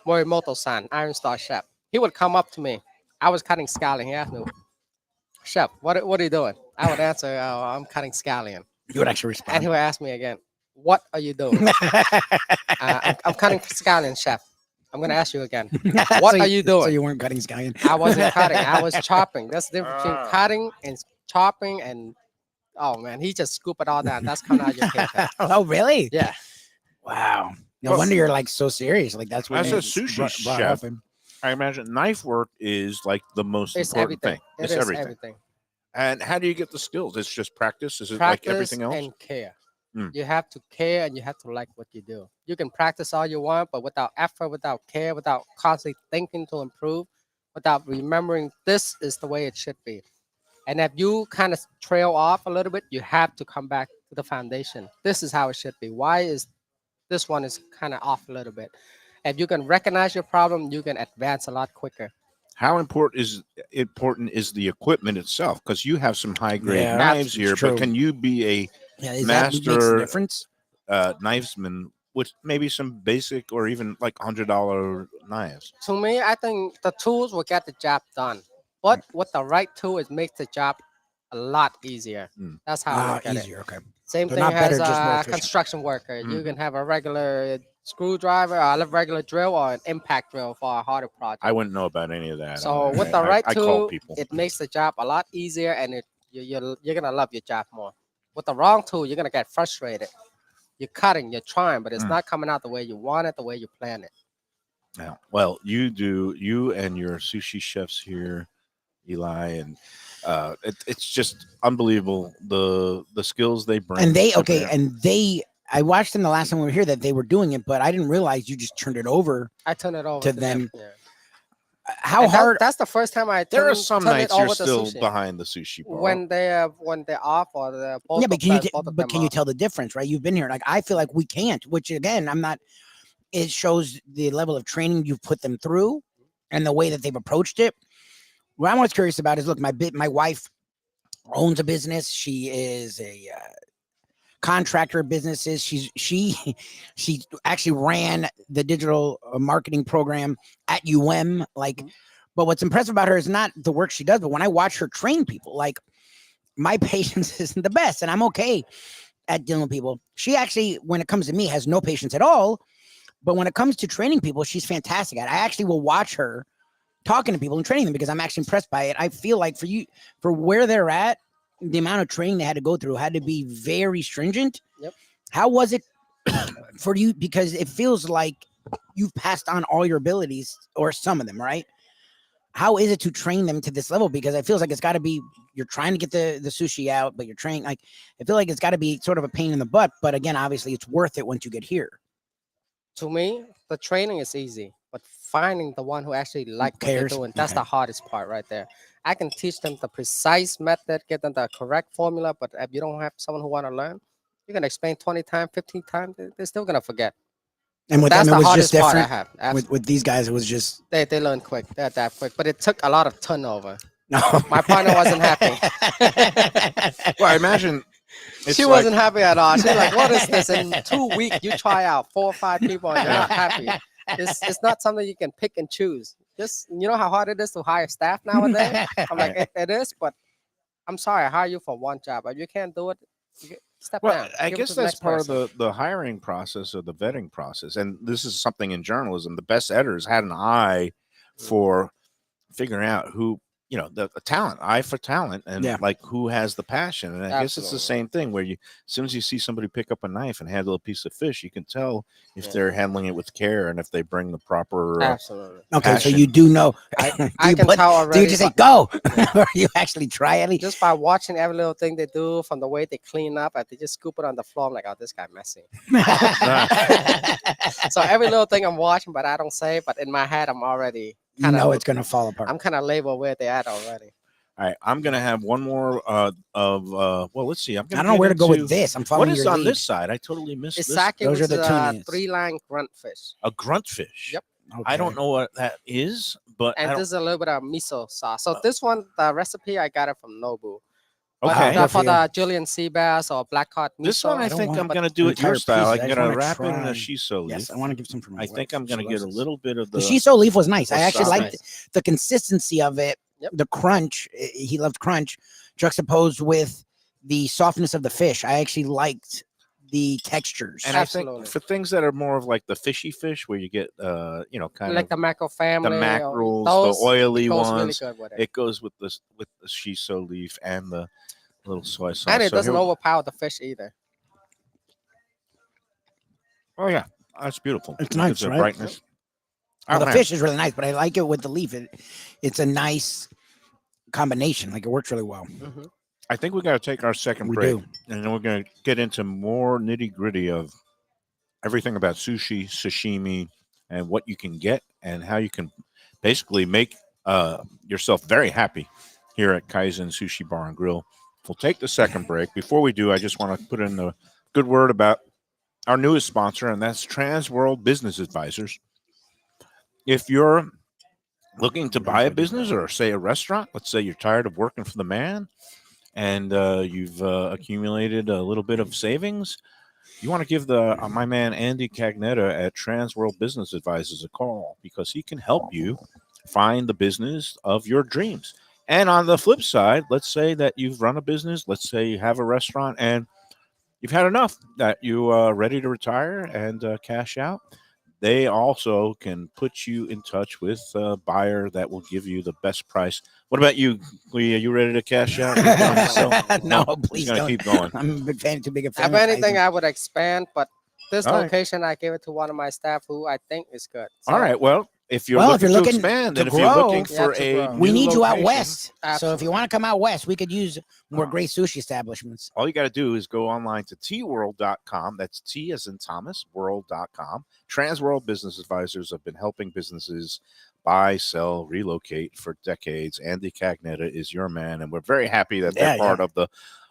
Morimoto-san, Iron Star chef, he would come up to me. I was cutting scallion. He asked me, "Chef, what are you doing?" I would answer, "Oh, I'm cutting scallion." You would actually And respond. he would ask me again, "What are you doing?" I'm cutting scallion, chef. I'm gonna ask you again. What are you So doing? you weren't cutting scallion. I wasn't cutting. I was chopping. That's the difference between Ah. cutting and chopping. And oh man, he just scoop it all down. That's coming out your cake. Oh really? Yeah. Wow. No Well, wonder you're like so serious. Like that's what as a made it sushi brought chef, up and- I imagine knife work is like the most It's important everything. thing. It It's is everything. everything. And how do you get the skills? It's just practice. Is it Practice like everything else? and care. Mm. You have to care and you have to like what you do. You can practice all you want, but without effort, without care, without constantly thinking to improve, without remembering this is the way it should be. And if you kind of trail off a little bit, you have to come back to the foundation. This is how it should be. Why is this one is kind of off a little bit? If you can recognize your problem, you can advance a lot quicker. How important is the equipment itself? Because you have some high grade Yeah, knives it's here, true. but can you be a yeah, is that makes a master- difference? knivesman with maybe some basic or even like $100 knives? To me, I think the tools will get the job done. But with the right tool, it makes the job a lot easier. Mm. That's how I look at it. Easier. Okay. Same They're thing not better, as just more a efficient. construction worker. You Mhm. can have a regular screwdriver, or a regular drill, or an impact drill for a harder project. I wouldn't know about any of that. So with I- the right I call tool, people. it makes the job a lot easier, and you're gonna love your job more. With the wrong tool, you're gonna get frustrated. You're cutting, you're trying, but it's not coming out the way you want it, the way you plan it. Yeah. Well, you and your sushi chefs here, Eli, and it's just unbelievable the skills they bring. And they to okay, bear. and they. I watched them the last time we were here that they were doing it, but I didn't realize you just turned it over. I turn it over To to them. Yeah. How And hard? that's the first time I There are turn- some turn it nights you're over to still sushi. behind the sushi bar. when they're off or the both Yeah, of but can you them- both of but them can you off. tell the difference, right? You've been here. Like I feel like we can't. Which again, I'm not. It shows the level of training you've put them through, and the way that they've approached it. What I'm always curious about is, look, my wife owns a business. She is a contractor of businesses. She actually ran the digital marketing program at UM. Like, but what's impressive about her is not the work she does, but when I watch her train people, like my patience isn't the best, and I'm okay at dealing with people. She actually, when it comes to me, has no patience at all. But when it comes to training people, she's fantastic at it. I actually will watch her talking to people and training them because I'm actually impressed by it. I feel like for where they're at, the amount of training they had to go through had to be very stringent. Yep. How was it for you? Because it feels like you've passed on all your abilities or some of them, right? How is it to train them to this level? Because it feels like it's got to be, you're trying to get the sushi out, but you're training. Like, I feel like it's got to be sort of a pain in the butt. But again, obviously, it's worth it once you get here. To me, the training is easy, but finding the one who actually like what they're cares? doing, that's Okay. the hardest part right there. I can teach them the precise method, get them the correct formula, but if you don't have someone who want to learn, you're gonna explain 20 times, 15 times, they're still gonna forget. And with That's them, the it was just hardest part I different. have. With these guys, it was just They learn quick. They're that quick, but it took a lot of turnover. no. My partner wasn't happy. Well, I imagine it's She like- wasn't happy at all. She's like, "What is this? In 2 weeks, you try out 4 or 5 people, and you're not happy. It's not something you can pick and choose. Just you know how hard it is to hire staff nowadays. I'm like, it is, but I'm sorry, I hire you for one job. If you can't do it, step Well, down. I Give it guess to the that's next part person. of the hiring process or the vetting process. And this is something in journalism. The best editors had an eye for figuring out who, the talent, eye for talent, and Yeah. like who has the passion. And I guess it's the Absolutely. same thing where as soon as you see somebody pick up a knife and handle a piece of fish, you can tell if Yeah. they're handling it with care and if they bring the proper. Absolutely. Okay, so passion. you do know. I do can you put- tell Do already. you just say go, or you actually try at least? just by watching every little thing they do, from the way they clean up, if they just scoop it on the floor, I'm like, oh, this guy messy. So every little thing I'm watching, but I don't say. But in my head, I'm already You know it's gonna fall apart. I'm kind of labeled where they at already. All right, I'm gonna have one more well, let's see. I'm I gonna don't know get where to go with into- this. I'm What following is your on lead. this side? I totally missed It's this. Saki, Those which are the is a tunas. 3-line grunt fish, A grunt fish. Yep. I don't Okay. know what that is, but I and don't, this is a little bit of miso sauce. So this one, the recipe, I got it from Nobu. okay. Wow. For Good for the Julian sea bass or black cod miso. This one I don't think want I'm but gonna do an it your entire style. piece. I'm I just gonna wanna wrap it in a try- shiso leaf. Yes, I want to give some for my I wife. think I'm gonna She get a loves this. little bit of the. The shiso leaf was nice. I actually Wasabi. liked the consistency of it. Yep. The crunch. He loved crunch, juxtaposed with the softness of the fish. I actually liked the textures. and I Absolutely. think for things that are more of like the fishy fish, where you get kind like of the mackerel family, the or mackerels, those, the oily it goes ones. really good with it. It goes with the shiso leaf and the little soy sauce. And it So doesn't here- overpower the fish either. Oh yeah, that's beautiful. It's It nice, gives a right? brightness. Well, Oh, the man. fish is really nice, but I like it with the leaf. It's a nice combination. Like it works really well. Mhm. I think we got to take our second We break, do. and then we're going to get into more nitty gritty of everything about sushi, sashimi, and what you can get and how you can basically make yourself very happy here at Kaizen Sushi Bar and Grill. We'll take the second break. Before we do, I just want to put in a good word about our newest sponsor, and that's Trans World Business Advisors. If you're looking to buy a business or say a restaurant, let's say you're tired of working for the man and you've accumulated a little bit of savings, you want to give my man Andy Cagnetta at Trans World Business Advisors a call because he can help you find the business of your dreams. And on the flip side, let's say that you've run a business, let's say you have a restaurant and you've had enough, that you are ready to retire and cash out. they also can put you in touch with a buyer that will give you the best price. What about you, Lee? Are you ready to cash out? You done with sell? No, He's please gonna don't. keep going. I'm a big fan, too big a fan. If of anything, Kaizen. I would expand, but this All right. location, I gave it to one of my staff who I think is good. All right. Well, if you're Well, looking if you're to looking expand to and if you're looking grow- for Yeah, to a grow. we new need you out location, west. So if Absolutely. you want to come out west, we could use more great sushi establishments. all you got to do is go online to tworld.com. That's T as in Thomas, world.com. Transworld Business Advisors have been helping businesses buy, sell, relocate for decades. Andy Cagnetta is your man, and we're very happy that they're Yeah, part of the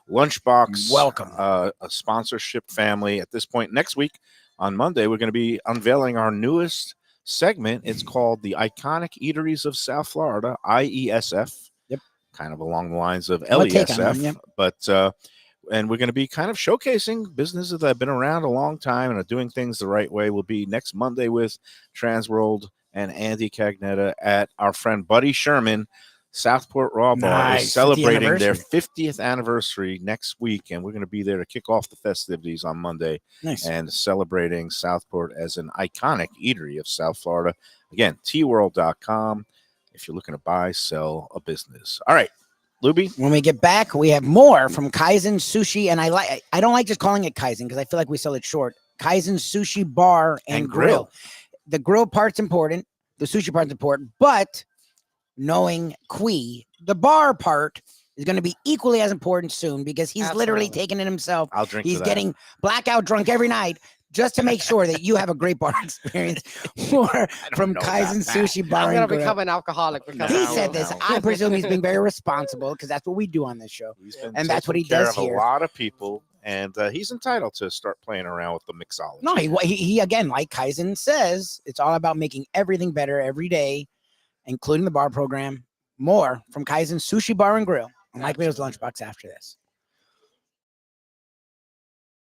Lunchbox Welcome. a sponsorship family. At this point, next week on Monday, we're going to be unveiling our newest segment. It's called the Iconic Eateries of South Florida, IESF. Yep. Kind of along the lines of What take on them, LESF, yep. but and we're going to be kind of showcasing businesses that have been around a long time and are doing things the right way. Will be next Monday with Transworld and Andy Cagnetta at our friend Buddy Sherman. Southport Raw Bar Nice, is 50th celebrating their anniversary. 50th anniversary next week, and we're going to be there to kick off the festivities on Monday Nice. and celebrating Southport as an iconic eatery of South Florida. Again, tworld.com if you're looking to buy, sell a business. All right, Lubie. When we get back, we have more from Kaizen Sushi, and I don't like just calling it Kaizen because I feel like we sell it short. Kaizen Sushi Bar and Grill. The grill part's important, the sushi part's important, but knowing Kui, the bar part is going to be equally as important soon because he's literally Absolutely. taking it himself. I'll drink He's to that. getting blackout drunk every night just to make sure that you have a great bar experience from know about Kaizen that. Sushi Bar I'm and gonna Grill. become an alcoholic because He of said you. this. I presume he's being very responsible because that's what we do on this show. He's been And that's what taking he care does of here. a lot of people, and he's entitled to start playing around with the mixology. No, he again, like Kaizen says, it's all about making everything better every day, including the bar program. More from Kaizen Sushi Bar and Grill on Mike Mayo's Lunchbox after this.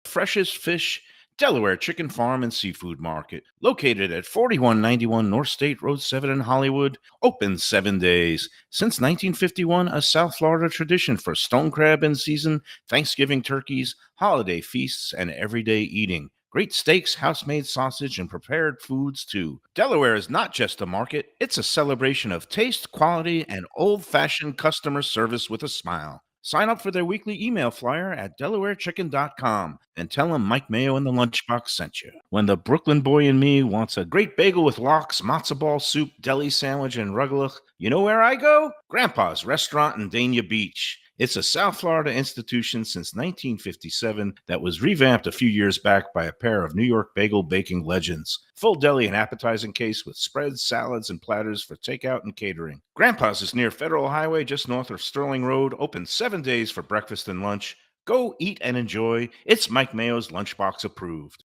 Freshest Fish Delaware Chicken Farm and Seafood Market, located at 4191 North State Road 7 in Hollywood, open 7 days. Since 1951, a South Florida tradition for stone crab in season, Thanksgiving turkeys, holiday feasts, and everyday eating. Great steaks, house-made sausage, and prepared foods, too. Delaware is not just a market, it's a celebration of taste, quality, and old-fashioned customer service with a smile. Sign up for their weekly email flyer at DelawareChicken.com and tell them Mike Mayo and the Lunchbox sent you. When the Brooklyn boy in me wants a great bagel with lox, matzo ball soup, deli sandwich, and rugelach, you know where I go? Grandpa's Restaurant in Dania Beach. It's a South Florida institution since 1957 that was revamped a few years back by a pair of New York bagel baking legends. Full deli and appetizing case with spreads, salads, and platters for takeout and catering. Grandpa's is near Federal Highway just north of Sterling Road, open 7 days for breakfast and lunch. Go eat and enjoy. It's Mike Mayo's Lunchbox approved.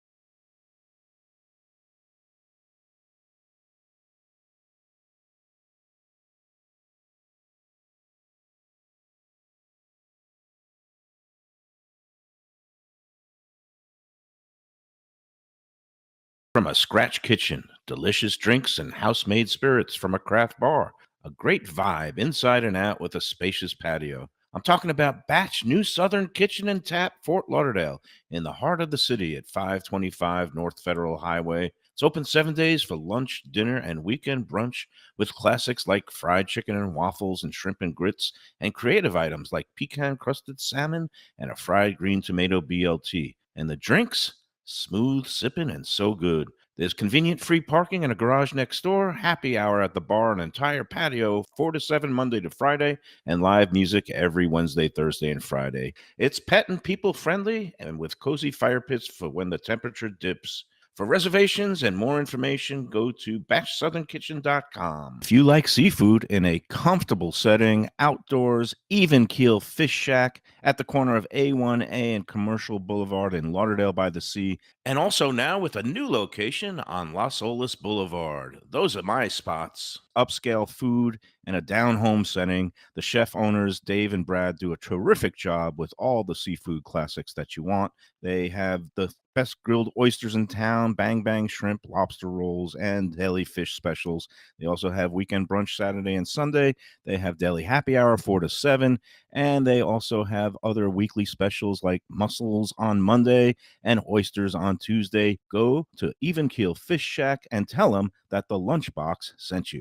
From a scratch kitchen, delicious drinks and house-made spirits from a craft bar. A great vibe inside and out with a spacious patio. I'm talking about Batch New Southern Kitchen and Tap, Fort Lauderdale, in the heart of the city at 525 North Federal Highway. It's open 7 days for lunch, dinner, and weekend brunch with classics like fried chicken and waffles and shrimp and grits, and creative items like pecan-crusted salmon and a fried green tomato BLT. And the drinks? Smooth sipping and so good. There's convenient free parking and a garage next door, happy hour at the bar, an entire patio, 4 to 7 Monday to Friday, and live music every Wednesday, Thursday, and Friday. It's pet and people friendly and with cozy fire pits for when the temperature dips. For reservations and more information, go to batchsouthernkitchen.com. If you like seafood in a comfortable setting, outdoors, even keel fish shack at the corner of A1A and Commercial Boulevard in Lauderdale by the Sea, and also now with a new location on Las Olas Boulevard. Those are my spots. Upscale food and a down-home setting. The chef owners, Dave and Brad, do a terrific job with all the seafood classics that you want. They have the best grilled oysters in town, bang bang shrimp, lobster rolls, and deli fish specials. They also have weekend brunch Saturday and Sunday. They have deli happy hour 4 to 7. And they also have other weekly specials like mussels on Monday and oysters on Tuesday. Go to Even Keel Fish Shack and tell them that the Lunchbox sent you.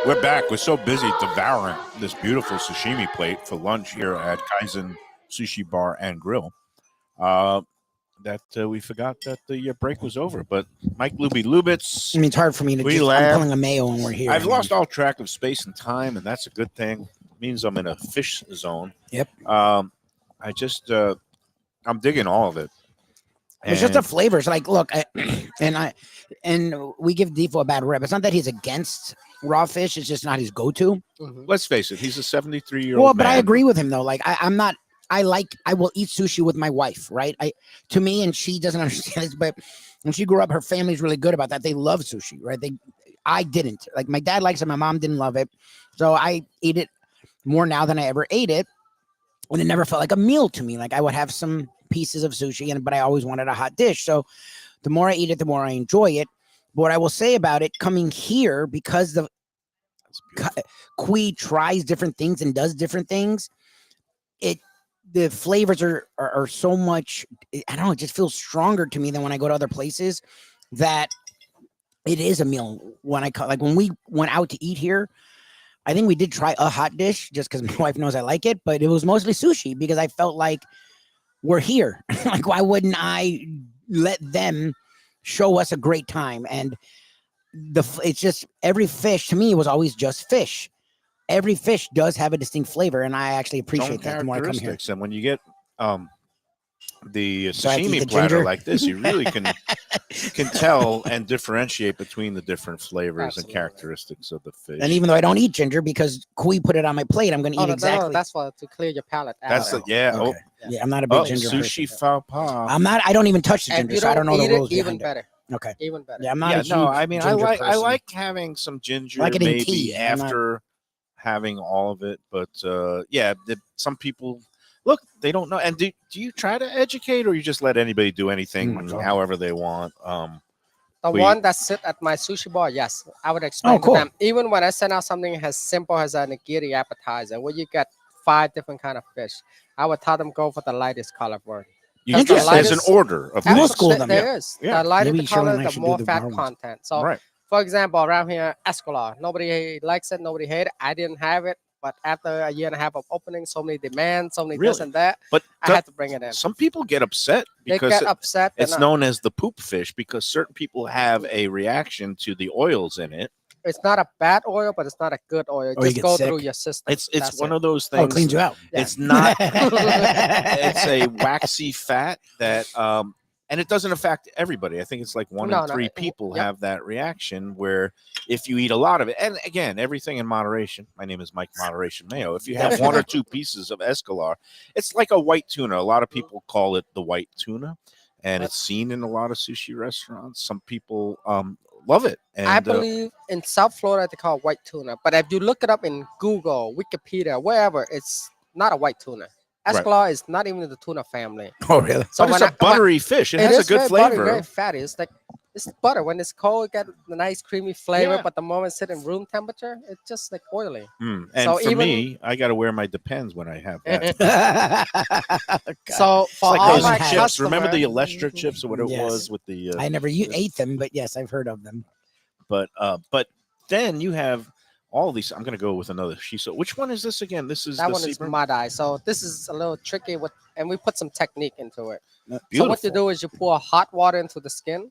We're back. We're so busy devouring this beautiful sashimi plate for lunch here at Kaizen Sushi Bar and Grill that we forgot that the break was over. But Mike Lubie Lubitz, I mean, it's hard for me to We just. laugh. I'm pulling a Mayo when we're here. I've I mean, lost all track of space and time, and that's a good thing. It means I'm in a fish zone. Yep. I just I'm digging all of it. It's just the And flavors. Like, look, and we give Defo a bad rep. It's not that he's against raw fish. It's just not his go-to. let's face it, he's a 73-year-old Well, but I man. agree with him though. Like, I'm not. I will eat sushi with my wife, right? To me, and she doesn't understand this, but when she grew up, her family's really good about that. They love sushi, right? I didn't. Like, my dad likes it, my mom didn't love it, so I eat it more now than I ever ate it, and it never felt like a meal to me. Like, I would have some pieces of sushi, but I always wanted a hot dish. So the more I eat it, the more I enjoy it. But what I will say about it, coming here, because the Kui tries different things and does different things, the flavors are so much, I don't know, it just feels stronger to me than when I go to other places, that it is a meal. When we went out to eat here, I think we did try a hot dish just because my wife knows I like it, but it was mostly sushi because I felt like we're here. Like, why wouldn't I let them show us a great time? And it's just, every fish to me was always just fish. Every fish does have a distinct flavor, and I actually appreciate that the more I come here. characteristics. And when you get the So I have to eat sashimi the platter ginger? like this, you really can tell and differentiate between the different flavors Absolutely. and characteristics of the fish. And even though I don't eat ginger, because Kui put it on my plate, I'm going to eat exactly. That's for to clear your palate. That's out. yeah. Okay. Yeah, I'm not a big Oh, ginger sushi person. faux pas. I'm not. I don't even touch the And ginger, you so I don't know eat the rules it, even behind better. it. Okay. Even better. Yeah, I'm not. Yeah, a huge no, I mean, I ginger like person. having some ginger, Like it in maybe tea. I'm not- after having all of it. But yeah, some people look, they don't know. And do you try to educate, or you just let anybody do anything my God. however they want? The We- one that sit at my sushi bar, yes, I would explain cool. to them. Even when I send out something as simple as a nigiri appetizer, where you get 5 different kind of fish, I would tell them go for the lightest color one. You That's the just, there's an lightest- order of You will things. school them. There is. Yeah. The lighter Maybe the Shirley and color, I the should do more the fat bar ones. content. So, Right. for example, around here, Escolar, nobody likes it, nobody hates it. I didn't have it, but after a year and a half of opening, so many demands, so many this Really? and that, But I had to bring it in. some people get upset They because get upset. they're it's not- known as the poop fish, because certain people have a reaction to the oils in it. It's not a bad oil, but it's not a good oil. It Or you just get go sick. through your system. It's That's one it. of those Oh, it things. cleans you out. Yeah. It's not. It's a waxy fat that and it doesn't affect everybody. I think it's like one No, in no, 3 people yep. have that reaction, where if you eat a lot of it, and again, everything in moderation. My name is Mike Moderation Mayo. If you have 1 or 2 pieces of escalar, it's like a white tuna. A lot of people call it the white tuna, and it's seen in a lot of sushi restaurants. Some people love it. And I believe in South Florida they call it white tuna, but if you look it up in Google, Wikipedia, wherever, it's not a white tuna. Right. Escolar is not even in the tuna family. Oh, really? So but it's when a buttery fish. It has a is good very buttery, flavor. very fatty. It's like it's butter. When it's cold, it got the nice creamy flavor, Yeah. but the moment it's in room temperature, it's just like oily. And So for even- me, I got to wear my Depends when I have that. So It's for like all those my chips. Remember the customers- Electra chips, or what it Yes. was with the. I never ate them, but yes, I've heard of them. But then you have all these. I'm gonna go with another shiso. Which one is this again? This is That the one is Seabird? Madai. So this is a little tricky with, and we put some technique into it. So Beautiful. what you do is you pour hot water into the skin,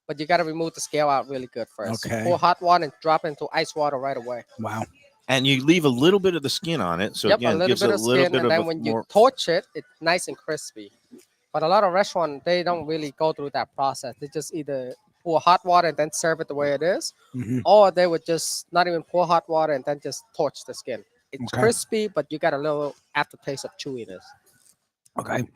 but you got to remove the scale out really good first. Okay. Pour hot water and drop into ice water right away. Wow. And you leave a little bit of the skin on it, so Yep, again, a little gives bit it a of little skin, bit and of then a when you more. torch it, it's nice and crispy. But a lot of restaurants, they don't really go through that process. They just either pour hot water and then serve it the way it is, Mhm. or they would just not even pour hot water and then just torch the skin. It's Okay. crispy, but you got a little aftertaste of chewiness. Okay.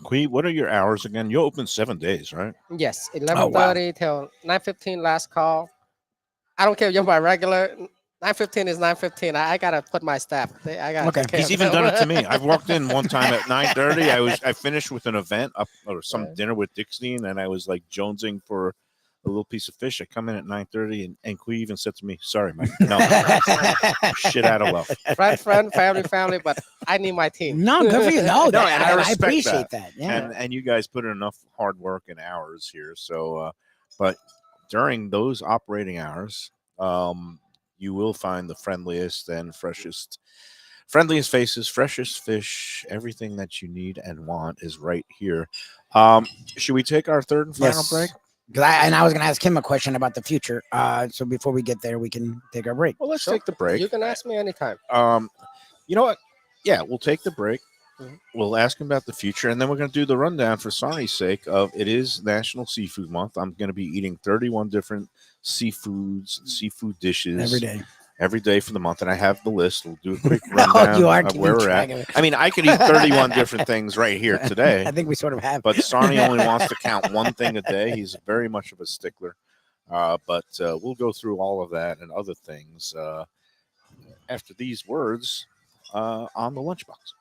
Qui, what are your hours again? You open 7 days, right? Yes, wow. 11:30 till 9:15 last call. I don't care if you're my regular. 9:15 is 9:15. I gotta put my staff. I gotta Okay. take care He's of even them. done it to me. I've walked in one time at 9:30. I finished with an event up or some Right. dinner with Dixie, and I was like jonesing for a little piece of fish. I come in at 9:30, and Kui even said to me, "Sorry, Mike, no, shit out of luck." friend, family. But I need my team. No, good for you. No, No, that, and I respect appreciate that. Yeah. And you guys put in enough hard work and hours here. So, but during those operating hours, you will find the friendliest and friendliest faces, freshest fish, everything that you need and want is right here. Should we take our third and final break? 'Cause I was going to ask him a question about the future. So before we get there, we can take our break. Well, let's Sure. take the break. You can ask me anytime. You know what? Yeah, we'll take the break. Mhm. We'll ask him about the future, and then we're going to do the rundown for Sonny's sake of it is National Seafood Month. I'm going to be eating 31 different seafood dishes Every day. every day for the month, and I have the list. We'll do a quick rundown you are of keeping where we're track at. of it. I mean, I could eat 31 different things right here today, I think we sort of have. but Sonny only wants to count one thing a day. He's very much of a stickler. But we'll go through all of that and other things after these words on the Lunchbox.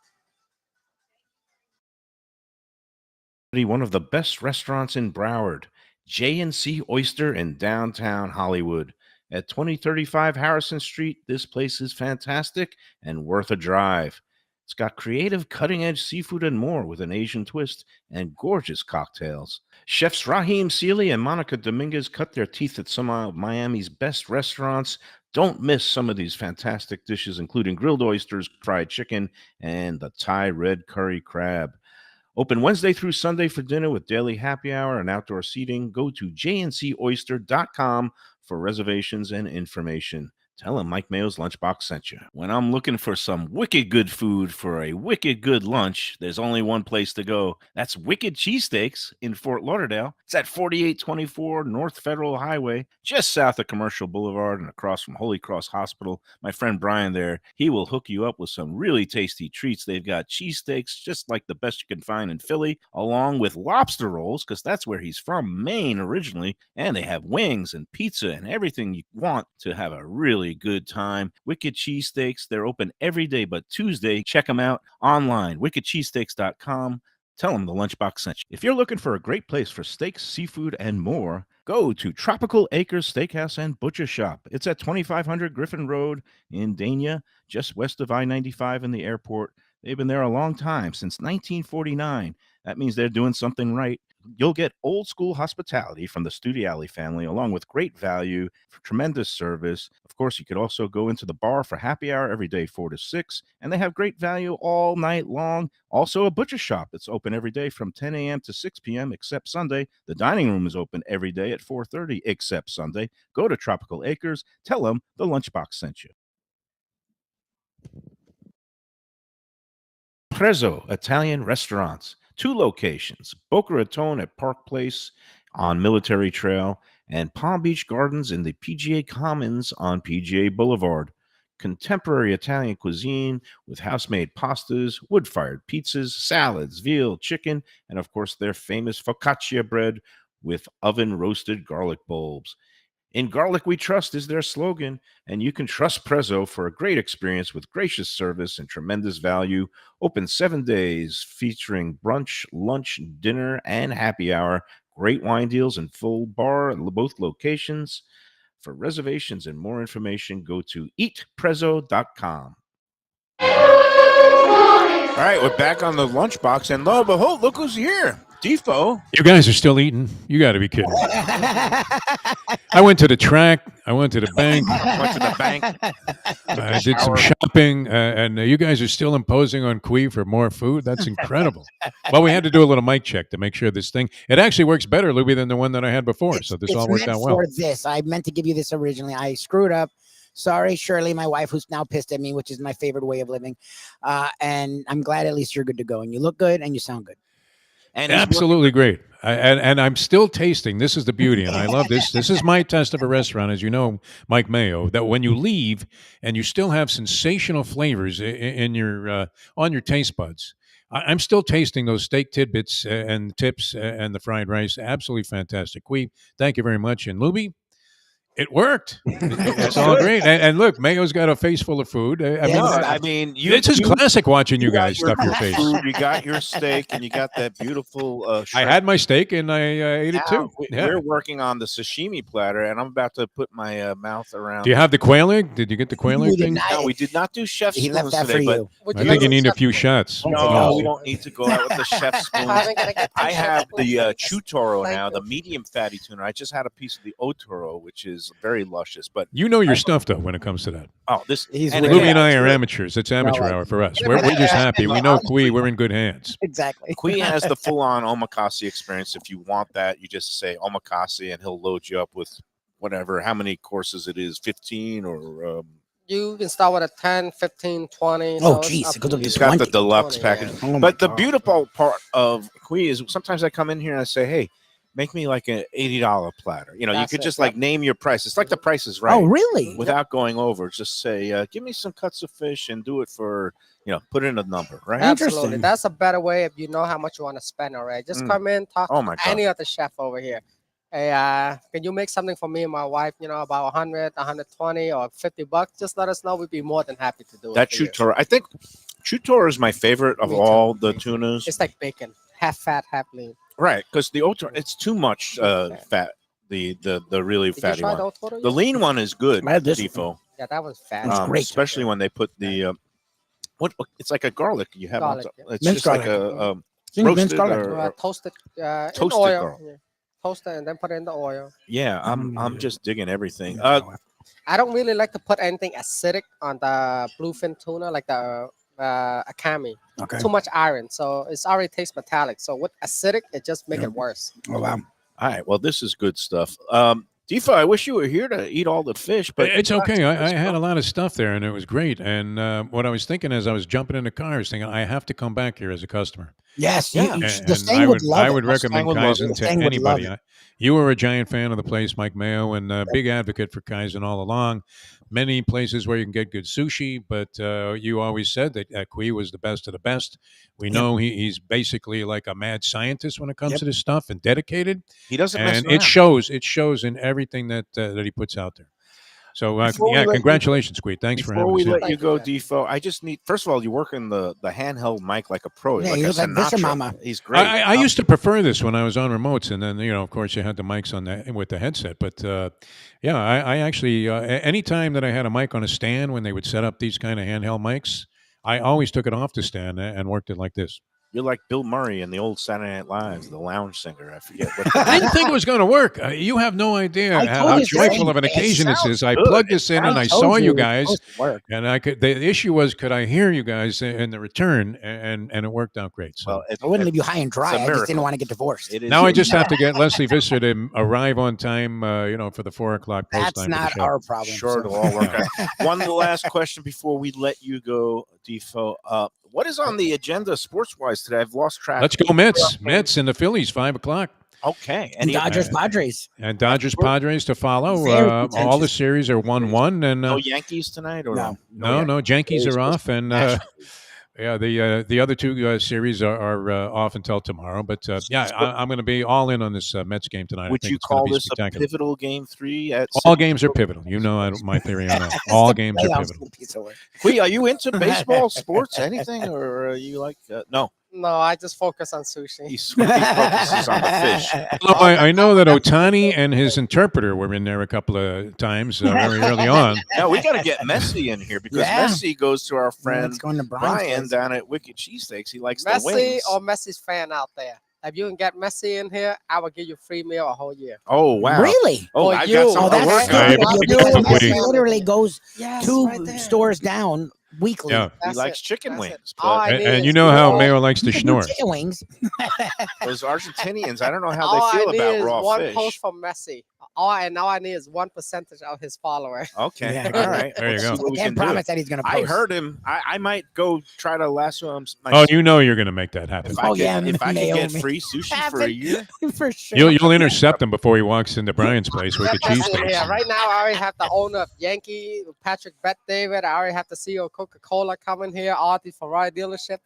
One of the best restaurants in Broward, J&C Oyster in downtown Hollywood. At 2035 Harrison Street, this place is fantastic and worth a drive. It's got creative, cutting-edge seafood and more with an Asian twist and gorgeous cocktails. Chefs Raheem Seeley and Monica Dominguez cut their teeth at some of Miami's best restaurants. Don't miss some of these fantastic dishes, including grilled oysters, fried chicken, and the Thai red curry crab. Open Wednesday through Sunday for dinner with daily happy hour and outdoor seating. Go to jncoyster.com for reservations and information. Tell him Mike Mayo's Lunchbox sent you. When I'm looking for some wicked good food for a wicked good lunch, there's only one place to go. That's Wicked Cheesesteaks in Fort Lauderdale. It's at 4824 North Federal Highway, just south of Commercial Boulevard and across from Holy Cross Hospital. My friend Brian there, he will hook you up with some really tasty treats. They've got cheesesteaks just like the best you can find in Philly, along with lobster rolls, because that's where he's from, Maine originally. And they have wings and pizza and everything you want to have a really good time. Wicked Cheesesteaks, they're open every day but Tuesday. Check them out online, wickedcheesesteaks.com. Tell them the Lunchbox sent you. If you're looking for a great place for steaks, seafood, and more, go to Tropical Acres Steakhouse and Butcher Shop. It's at 2500 Griffin Road in Dania, just west of I-95 and the airport. They've been there a long time, since 1949. That means they're doing something right. You'll get old school hospitality from the Studiali family, along with great value, tremendous service. Of course, you could also go into the bar for happy hour every day, 4 to 6, and they have great value all night long. Also, a butcher shop that's open every day from 10 a.m. to 6 p.m. except Sunday. The dining room is open every day at 4:30 except Sunday. Go to Tropical Acres. Tell them the Lunchbox sent you. Prezzo Italian Restaurants. 2 locations, Boca Raton at Park Place on Military Trail and Palm Beach Gardens in the PGA Commons on PGA Boulevard. Contemporary Italian cuisine with house-made pastas, wood-fired pizzas, salads, veal, chicken, and of course their famous focaccia bread with oven-roasted garlic bulbs. In Garlic We Trust is their slogan, and you can trust Prezzo for a great experience with gracious service and tremendous value. Open 7 days, featuring brunch, lunch, dinner, and happy hour. Great wine deals and full bar at both locations. For reservations and more information, go to eatprezzo.com. All right, we're back on the Lunchbox, and lo and behold, look who's here. Defo. You guys are still eating? You got to be kidding. I went to the track. I went to the bank. Went to the bank. I did some shopping, and you guys are still imposing on Kui for more food. That's incredible. Well, we had to do a little mic check to make sure this thing. It actually works better, Lubie, than the one that I had before. So this all worked out well. For this, I meant to give you this originally. I screwed up. Sorry, Shirley, my wife, who's now pissed at me, which is my favorite way of living. And I'm glad at least you're good to go, and you look good and you sound good. And absolutely great. And I'm still tasting. This is the beauty, and I love this. This is my test of a restaurant, as you know, Mike Mayo, that when you leave and you still have sensational flavors in your on your taste buds. I'm still tasting those steak tidbits and tips and the fried rice. Absolutely fantastic. Kui, thank you very much. And Lubie, It worked. It's all great. And look, Mayo's got a face full of food. I mean, No, I mean, it's just classic watching you got guys stuff your face. food, you got your steak, and you got that beautiful. I shrimp. had my steak and I ate it Now, too. Yeah. We're working on the sashimi platter, and I'm about to put my mouth around. Do you have the quail egg? Did you get the quail We egg did thing? not. No, we did not do chef's He left spoons that for today, but you. Would I like think you to need a accept- few shots. no, No. we don't need to go out with the chef's spoons. I'm gonna get I the have chef's the spoon. chutoro Thank now, you. the medium fatty tuna. I just had a piece of the otoro, which is very luscious. But You know your stuff though when it comes to that. this He's and really- Lubie and I are again, amateurs. It's amateur like- hour for us. We're just happy. We know Kui. We're in good hands. Exactly. Kui has the full-on omakase experience. If you want that, you just say omakase, and he'll load you up with whatever, how many courses it is, 15 or. You can start with a 10, 15, 20. Oh, it's geez, up it goes to up to you. He's got the 20. deluxe 20, package. yeah. Oh my But the God. beautiful part of Kui is sometimes I come in here and I say, hey, make me like an $80 platter. You know, That's you could it, just yep. like name your price. It's like the Price is Right. Oh, really? Without going over, just say, give me some cuts of fish and do it for, put in a number, right? Absolutely. Interesting. That's a better way if you know how much you want to spend already. Just Mm. come in, talk Oh my to God. any other chef over here. Hey, can you make something for me and my wife, about 100, 120 or $50? Just let us know. We'd be more than happy to do That it. for you. chutoro, I think chutoro is my favorite of Me too. all the Me too. tunas. It's like bacon, half fat, half lean. Right, because the otoro, it's too much fat. The really Did you fatty try one. the Otoro The yet? lean one is good, I had this Defo. Yeah, that was fat. It's great. Especially when they put the what it's like a garlic you have on Garlic, top. yeah. It's Minced just like garlic. a Minced roasted garlic. or- Toasted in Toasted oil. garlic. Yeah. Toast it and then put it in the oil. yeah. I'm just digging everything. I don't really like to put anything acidic on the bluefin tuna, like the akami. Okay. Too much iron, so it's already tastes metallic. So with acidic, it just make it worse. Oh, wow. All right, well, this is good stuff. Defo, I wish you were here to eat all the fish, but It's okay. I had a lot of stuff there, and it was great. And what I was thinking as I was jumping in the car, I was thinking I have to come back here as a customer. Yes. Yeah. The And Stang I would love I it. would recommend would love Kaizen it. to Stang would love anybody. it. You were a giant fan of the place, Mike Mayo, and a big advocate for Kaizen all along. Many places where you can get good sushi, but you always said that Kui was the best of the best. We know he's basically like a mad scientist when it comes Yep. to this stuff and dedicated, he doesn't mess and around. it shows. It shows in everything that he puts out there. So Before we yeah, let you- congratulations, Kui. Thanks for Before having we us. here. let you Thank you, go, man. Defo, I just need first of all, you work in the handheld mic like a pro. Yeah, like you a look like Bishop Sinatra. Mama. He's great. I used to prefer this when I was on remotes, and then of course, you had the mics on that with the headset. But yeah, I actually anytime that I had a mic on a stand when they would set up these kind of handheld mics, I always took it off the stand and worked it like this. You're like Bill Murray in the old Saturday Night Live, the lounge singer. I forget what. I didn't think it was going to work. You have no idea I how told you, joyful Jay, of an it occasion this sounds is. I good. plugged this in and I saw told you it's guys, supposed to work. and I could. The issue was, could I hear you guys in the return? And it worked out great. So. Well, I wouldn't leave you high and dry. It's a I just miracle. didn't want to get divorced. it is. Now I just have to get Leslie Visser to arrive on time, for the 4 o'clock post That's time. not for the show. our problem. Sure, so. it'll all work out. One last question before we let you go, Defo. What is on the agenda sports-wise today? I've lost track. Let's go Mets. Mets and the Phillies, 5 o'clock. Okay. And Dodgers, uh, Padres. And Dodgers Padres to follow. Very All the contentious. series are 1-1. And no Yankees tonight, or No. no, Yankees Phillies are versus off. And yeah, the other two series are off until tomorrow. But yeah, I'm going to be all in on this Mets game tonight. I Would think you it's gonna call be this a spectacular. pivotal game 3? At All Citi games are Field? pivotal. You know my theory on that. All games are Playoffs, pivotal. piece of work. Wait, are you into baseball, sports, anything, or are you like no? No, I just focus on sushi. He focuses on the fish. Although I know that Otani and his interpreter were in there a couple of times very early on. Now we got to get Messi in here because Yeah. Messi goes to our friend Let's go into Brian Brian's place. down at Wicked Cheesesteaks. He likes the Messi wings. or Messi's fan out there. If you can get Messi in here, I will give you free meal a whole year. Oh wow! Really? Oh, For I've you. got some Oh, that's work. Yeah, stupid. you of you, better because get the Messi wings. literally goes Yes, two right there. stores down weekly. Yeah. He That's likes it. chicken That's it. wings. All But I And, need and is you know how one- Mayo likes to You can do snore. chicken wings. those Argentinians, I don't know how all they feel I need about is raw one fish. post from Messi. All I need is 1% of his followers. Okay, Yeah. all right. There you Let's go. see what we Can't can do. promise that he's going to post. I heard him. I might go try to lasso him. Oh, you know you're going to make that happen. If I Oh, could, yeah, if I could get Naomi. free sushi for a Happen. year, for sure. You'll intercept him before he walks into Brian's place with the That's it, cheesesteaks. yeah, right now I already have the owner of Yankee, Patrick Bet David. I already have the CEO of Coca-Cola coming here, Audi Ferrari dealership.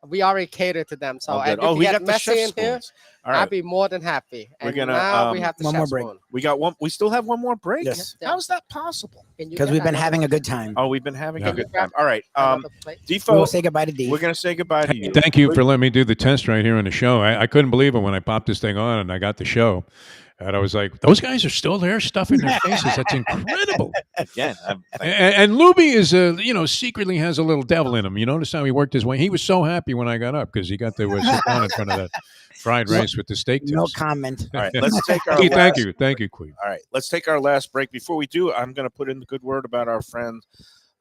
We already catered to them. So Oh, if good. Oh, you we get got the messy chef in here, spoons. All I'd right. be more than happy. We're And gonna, now we have the one chef more break. spoon. We got one. We still have one more break. Yes. Yeah. How is that possible? Can you Because get we've been another having one? a good time. Oh, we've been having Yeah. a good time. All right. Another plate? We will Defo, say goodbye to Dee. we're gonna say goodbye to you. Thank you for letting me do the test right here on the show. I couldn't believe it when I popped this thing on and I got the show. And I was like, those guys are still there stuffing their faces. That's incredible. Again. And Lubie is, secretly has a little devil in him. You notice how he worked his way? He was so happy when I got up because he got to sit down in front of that fried rice with the steak tips. No comment. All right. Let's take our Queen, last, thank you. Thank you, Queen. All right. Let's take our last break. Before we do, I'm going to put in the good word about our friend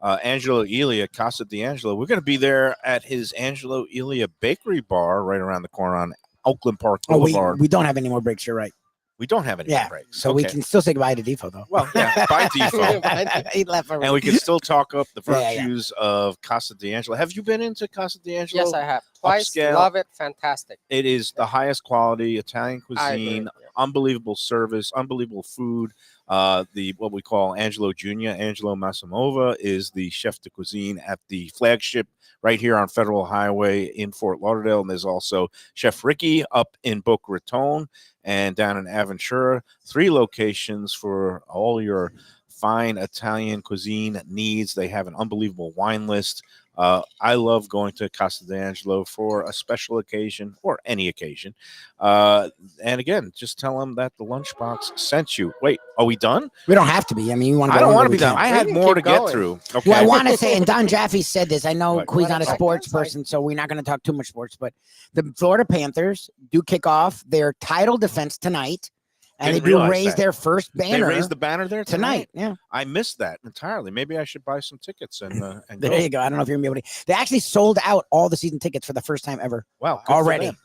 Angelo Elia, Casa D'Angelo. We're going to be there at his Angelo Elia Bakery Bar right around the corner on Oakland Park Oh, Boulevard. we don't have any more breaks. You're right. We don't have any Yeah. breaks. So we Okay. can still say goodbye to Defo, though. Well, yeah, bye, Defo. He left already. And we can still talk up the Yeah, yeah. virtues of Casa D'Angelo. Have you been into Casa D'Angelo? Yes, I have. Twice. Upscale. Love it. Fantastic. It is the highest quality Italian I agree. cuisine, Yeah. unbelievable service, unbelievable food. The what we call Angelo Jr. Angelo Massimova is the chef de cuisine at the flagship right here on Federal Highway in Fort Lauderdale. And there's also Chef Ricky up in Boca Raton and down in Aventura. 3 locations for all your fine Italian cuisine needs. They have an unbelievable wine list. I love going to Casa D'Angelo for a special occasion or any occasion. And again, just tell them that the Lunchbox sent you. Wait, are we done? We don't have to be. I mean, you want to I go don't want to longer, be we done. can. I We had can more to keep get going. through. Okay. Well, I want to say, and Don Jaffe said this. I know What? Queen's not a What? sports person, so we're not going to talk too much sports. But the Florida Panthers do kick off their title defense tonight, and Didn't they do realize raise that. their first They banner raised the banner there tonight. Yeah, I missed that entirely. Maybe I should buy some tickets and there go. you go. I don't know if you're gonna be able to. They actually sold out all the season tickets for the first time ever. Wow, good for Already. them.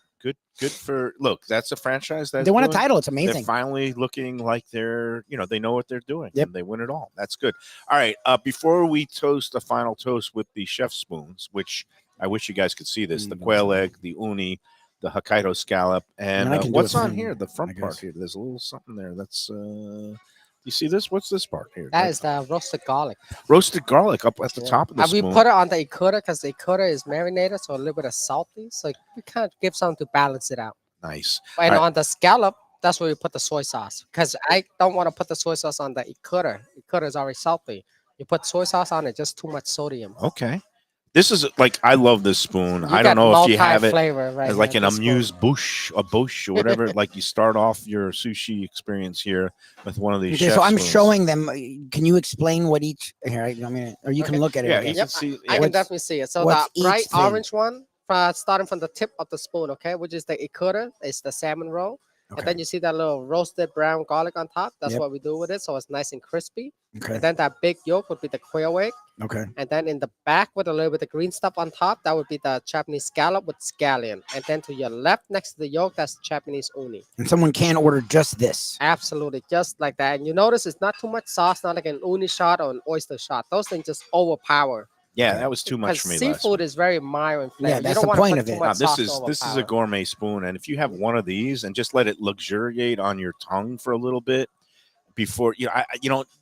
Good for look. That's a franchise that They won a title. It's They're amazing. finally looking like they know what they're doing. Yep. And they win it all. That's good. All right. Before we toast the final toast with the chef spoons, which I wish you guys could see this: the quail egg, the uni, the Hokkaido scallop, and I can do what's it on from- here? The front I part guess. here. There's a little something there. That's you see this? What's this part here? That is the roasted garlic. roasted garlic up at the Yeah. top of the And we spoon. put it on the ikura because the ikura is marinated, so a little bit of salty. So we kind of give something to balance it out. Nice. And All right. on the scallop, that's where we put the soy sauce because I don't want to put the soy sauce on the ikura. Ikura is already salty. You put soy sauce on it, just too much sodium. Okay. This is like I love this spoon. You I don't got know if you have it multi-flavor right as like here, an this spoon. amuse bouche, a bouche, or whatever. Like you start off your sushi experience here with one of these. Okay, chef so I'm spoons. showing them. Can you explain what each? Here, I mean, or you can Okay. look at it. Yeah, I you guess. can Yep, see. I yeah. can What's- definitely see it. So what's the bright each thing? orange one, starting from the tip of the spoon, okay, which is the ikura, is the salmon roll. Okay. And then you see that little roasted brown garlic on top. That's Yep. what we do with it. So it's nice and crispy. Okay. And then that big yolk would be the quail egg. Okay. And then in the back with a little bit of green stuff on top, that would be the Japanese scallop with scallion. And then to your left next to the yolk, that's Japanese uni. And someone can order just this. Absolutely, just like that. And you notice it's not too much sauce, not like an uni shot or an oyster shot. Those things just overpower. Yeah, that was too much Because for me. last seafood week. is very mild in flavor. Yeah, You that's don't the wanna point put of too it. much Now, sauce this is a overpower. gourmet spoon, and if you have one of these and just let it luxuriate on your tongue for a little bit before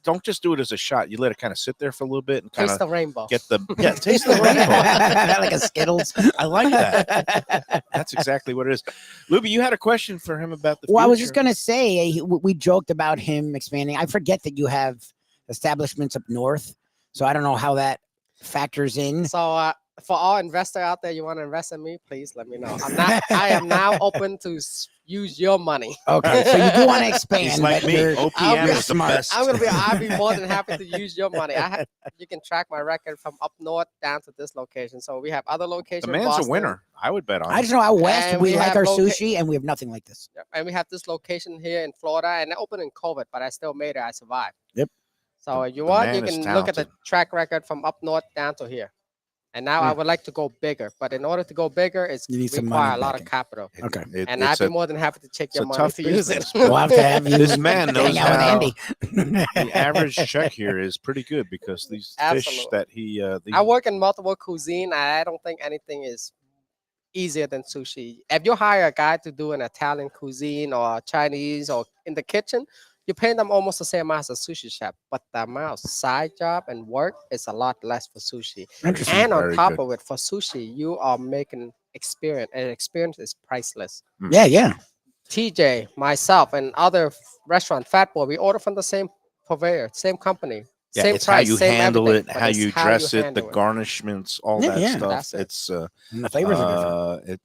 don't just do it as a shot. You let it kind of sit there for a little bit and kind Taste of the rainbow. get the taste the rainbow. Like a Skittles. I like that. That's exactly what it is. Lubie, you had a question for him about the. Well, I was just future. gonna say we joked about him expanding. I forget that you have establishments up north, so I don't know how that factors in. So for all investor out there, you want to invest in me, please let me know. I am now open to use your money. Okay, so you do want to expand. He's like but me. you're- OPM you're is the smart. best. I'd be more than happy to use your money. You can track my record from up north down to this location. So we have other locations. The man's Boston, a winner. I would bet on. I just know out west And we we like have our loca- sushi, and we have nothing like this. Yep, and we have this location here in Florida, and it opened in COVID, but I still made it. I survived. Yep. So if you the want, you man is can look at the talented. track record from up north down to here. And now I would like to go bigger, but in order to go bigger, it's You need some require money a lot backing. of capital. Okay. And I'd be more than happy to check your a money tough to use it. business, We'll have to have you. This man knows hang out with how- Andy. the average check here is pretty good because these fish Absolutely. that he I work in multiple cuisine. I don't think anything is easier than sushi. If you hire a guy to do an Italian cuisine or Chinese or in the kitchen, you pay them almost the same amount as a sushi chef, but the amount of side job and work is a lot less for sushi. Interesting. And on Very top good. of it, for sushi, you are making experience, and experience is priceless. Yeah, yeah. TJ, myself, and other restaurant, Fat Boy, we order from the same purveyor, same company, Yeah, same it's price, how you same handle everything, it, but how it's you how dress it, the handle it. garnishments, all Yeah, that yeah. stuff. That's it. It's And the flavors are different.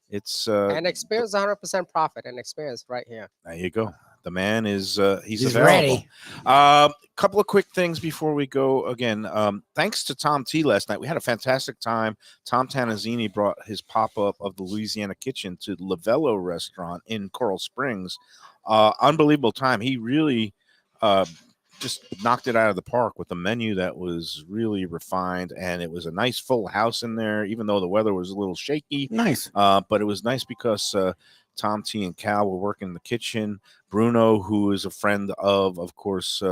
it's And experience 100% profit and experience right here. there you go. The man is he's He's available. ready. Couple of quick things before we go again. Thanks to Tom T last night. We had a fantastic time. Tom Tanazzini brought his pop-up of the Louisiana Kitchen to Lavello restaurant in Coral Springs. Unbelievable time. He really just knocked it out of the park with a menu that was really refined, and it was a nice full house in there, even though the weather was a little shaky. Nice. But it was nice because Tom T and Cal were working in the kitchen. Bruno, who is a friend of course,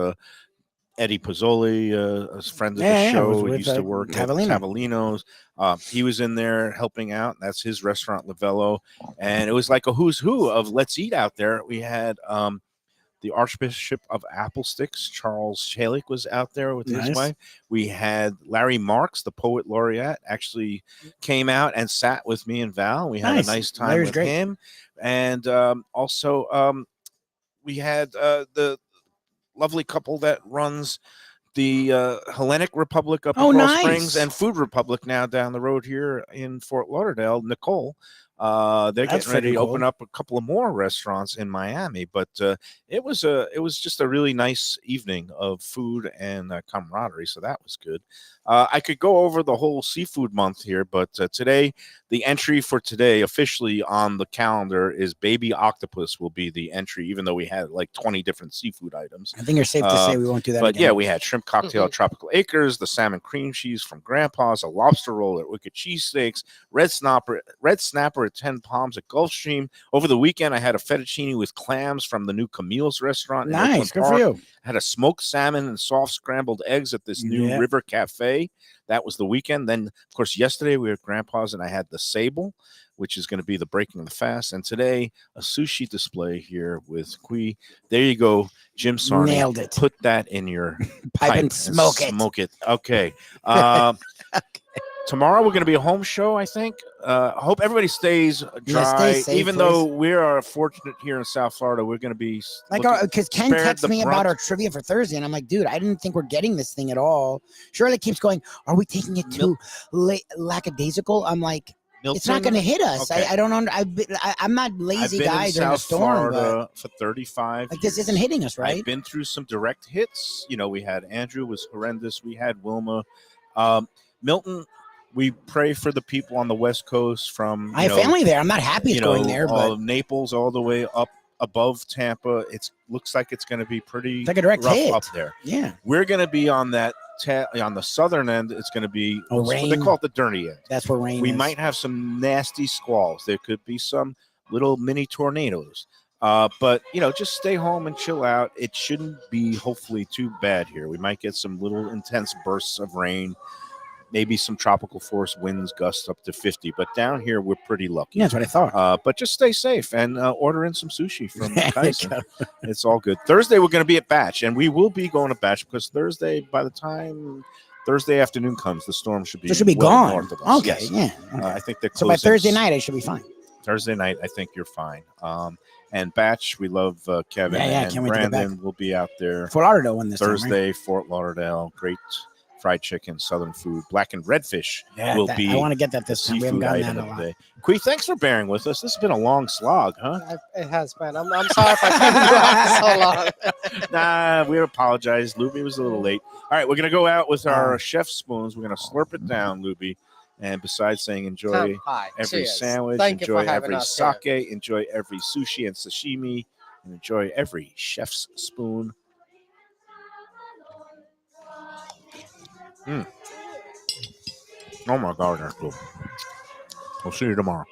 Eddie Pozzoli, a friend of Yeah, the yeah, show, was with, used to work Cavallino. at Cavallino's. He was in there helping out. That's his restaurant, Lavello. And it was like a who's who of Let's Eat out there. We had the Archbishop of Applesticks, Charles Chalik, was out there with his Nice. wife. We had Larry Marks, the poet laureate, actually came out and sat with me and Val. We had Nice. a nice time Larry's with great. him. And also we had the lovely couple that runs the Hellenic Republic up in Oh, Coral nice. Springs and Food Republic now down the road here in Fort Lauderdale. Nicole, they're That's getting ready to freaking open cool. up a couple of more restaurants in Miami. But it was just a really nice evening of food and camaraderie. So that was good. I could go over the whole seafood month here, but today, the entry for today officially on the calendar is baby octopus will be the entry, even though we had like 20 different seafood items. I think you're safe to say we won't do that But again. yeah, we had shrimp cocktail at Tropical Acres, the salmon cream cheese from Grandpa's, a lobster roll at Wicked Cheesesteaks, red snapper at 10 Palms at Gulfstream. Over the weekend, I had a fettuccine with clams from the new Camille's restaurant. In Nice. Oakland Good Park. for you. I had a smoked salmon and soft scrambled eggs at this new Yeah. River Cafe. That was the weekend. Then, of course, yesterday we were at Grandpa's and I had the sable, which is going to be the breaking of the fast. And today, a sushi display here with Kui. There you go, Jim Sarney. Nailed it. Put that in your Pipe and smoke it. Smoke it. Okay. Tomorrow we're going to be a home show, I think. I hope everybody stays dry. stay safe, Even though we are fortunate here in South Florida, we're going to be Like, looking- because Ken spared texted the me about brunt. our trivia for Thursday, and I'm like, dude, I didn't think we're getting this thing at all. Shirley keeps going, are we taking it too lackadaisical? I'm like, it's not Milton. going to hit us. Okay. I don't know. I'm not I've lazy been guy in during a South storm, Florida for 35 but like this years. isn't hitting us, right? I've been through some direct hits. You know, we had Andrew was horrendous. We had Wilma. Milton, we pray for the people on the West Coast from I have family there. I'm not happy it's going there, all but Naples all the way up above Tampa. It looks like it's going to be pretty it's like a direct rough hit. up there. Yeah. We're going to be on that on the southern end. It's going to be what they rain. call it the dirty end. That's where rain We is. might have some nasty squalls. There could be some little mini tornadoes. But, just stay home and chill out. It shouldn't be hopefully too bad here. We might get some little intense bursts of rain, maybe some tropical force winds, gusts up to 50. But down here, we're pretty lucky. Yeah, that's what I thought. But just stay safe and order in some sushi from Kaizen. It's all good. Thursday, we're going to be at Batch, and we will be going to Batch because Thursday, by the time Thursday afternoon comes, the storm should be, It should be well gone. north of us. Okay, Yes. yeah. Okay. I think they're So by closing Thursday night, I should be fine. Thursday night, I think you're fine. And Batch, we love Kevin Yeah, and can't wait to get Brandon will be out there Fort Lauderdale one this Thursday, Fort Lauderdale. Great fried chicken, southern food, blackened redfish time, right? will Yeah, be I want to get that the this time. We haven't seafood gotten item that in of a the while. day. Kui, thanks for bearing with us. This has been a long slog, huh? It has been. I'm sorry if I kept you out so long. Nah, we apologize. Lubie was a little late. All right, we're going to go out with our chef spoons. We're going to slurp it down, Lubie. And besides saying enjoy Hi. every Cheers. sandwich, Thank you for enjoy having every us here. sake, enjoy every sushi and sashimi, and enjoy every chef's spoon. Oh my God, that's good. We'll see you tomorrow.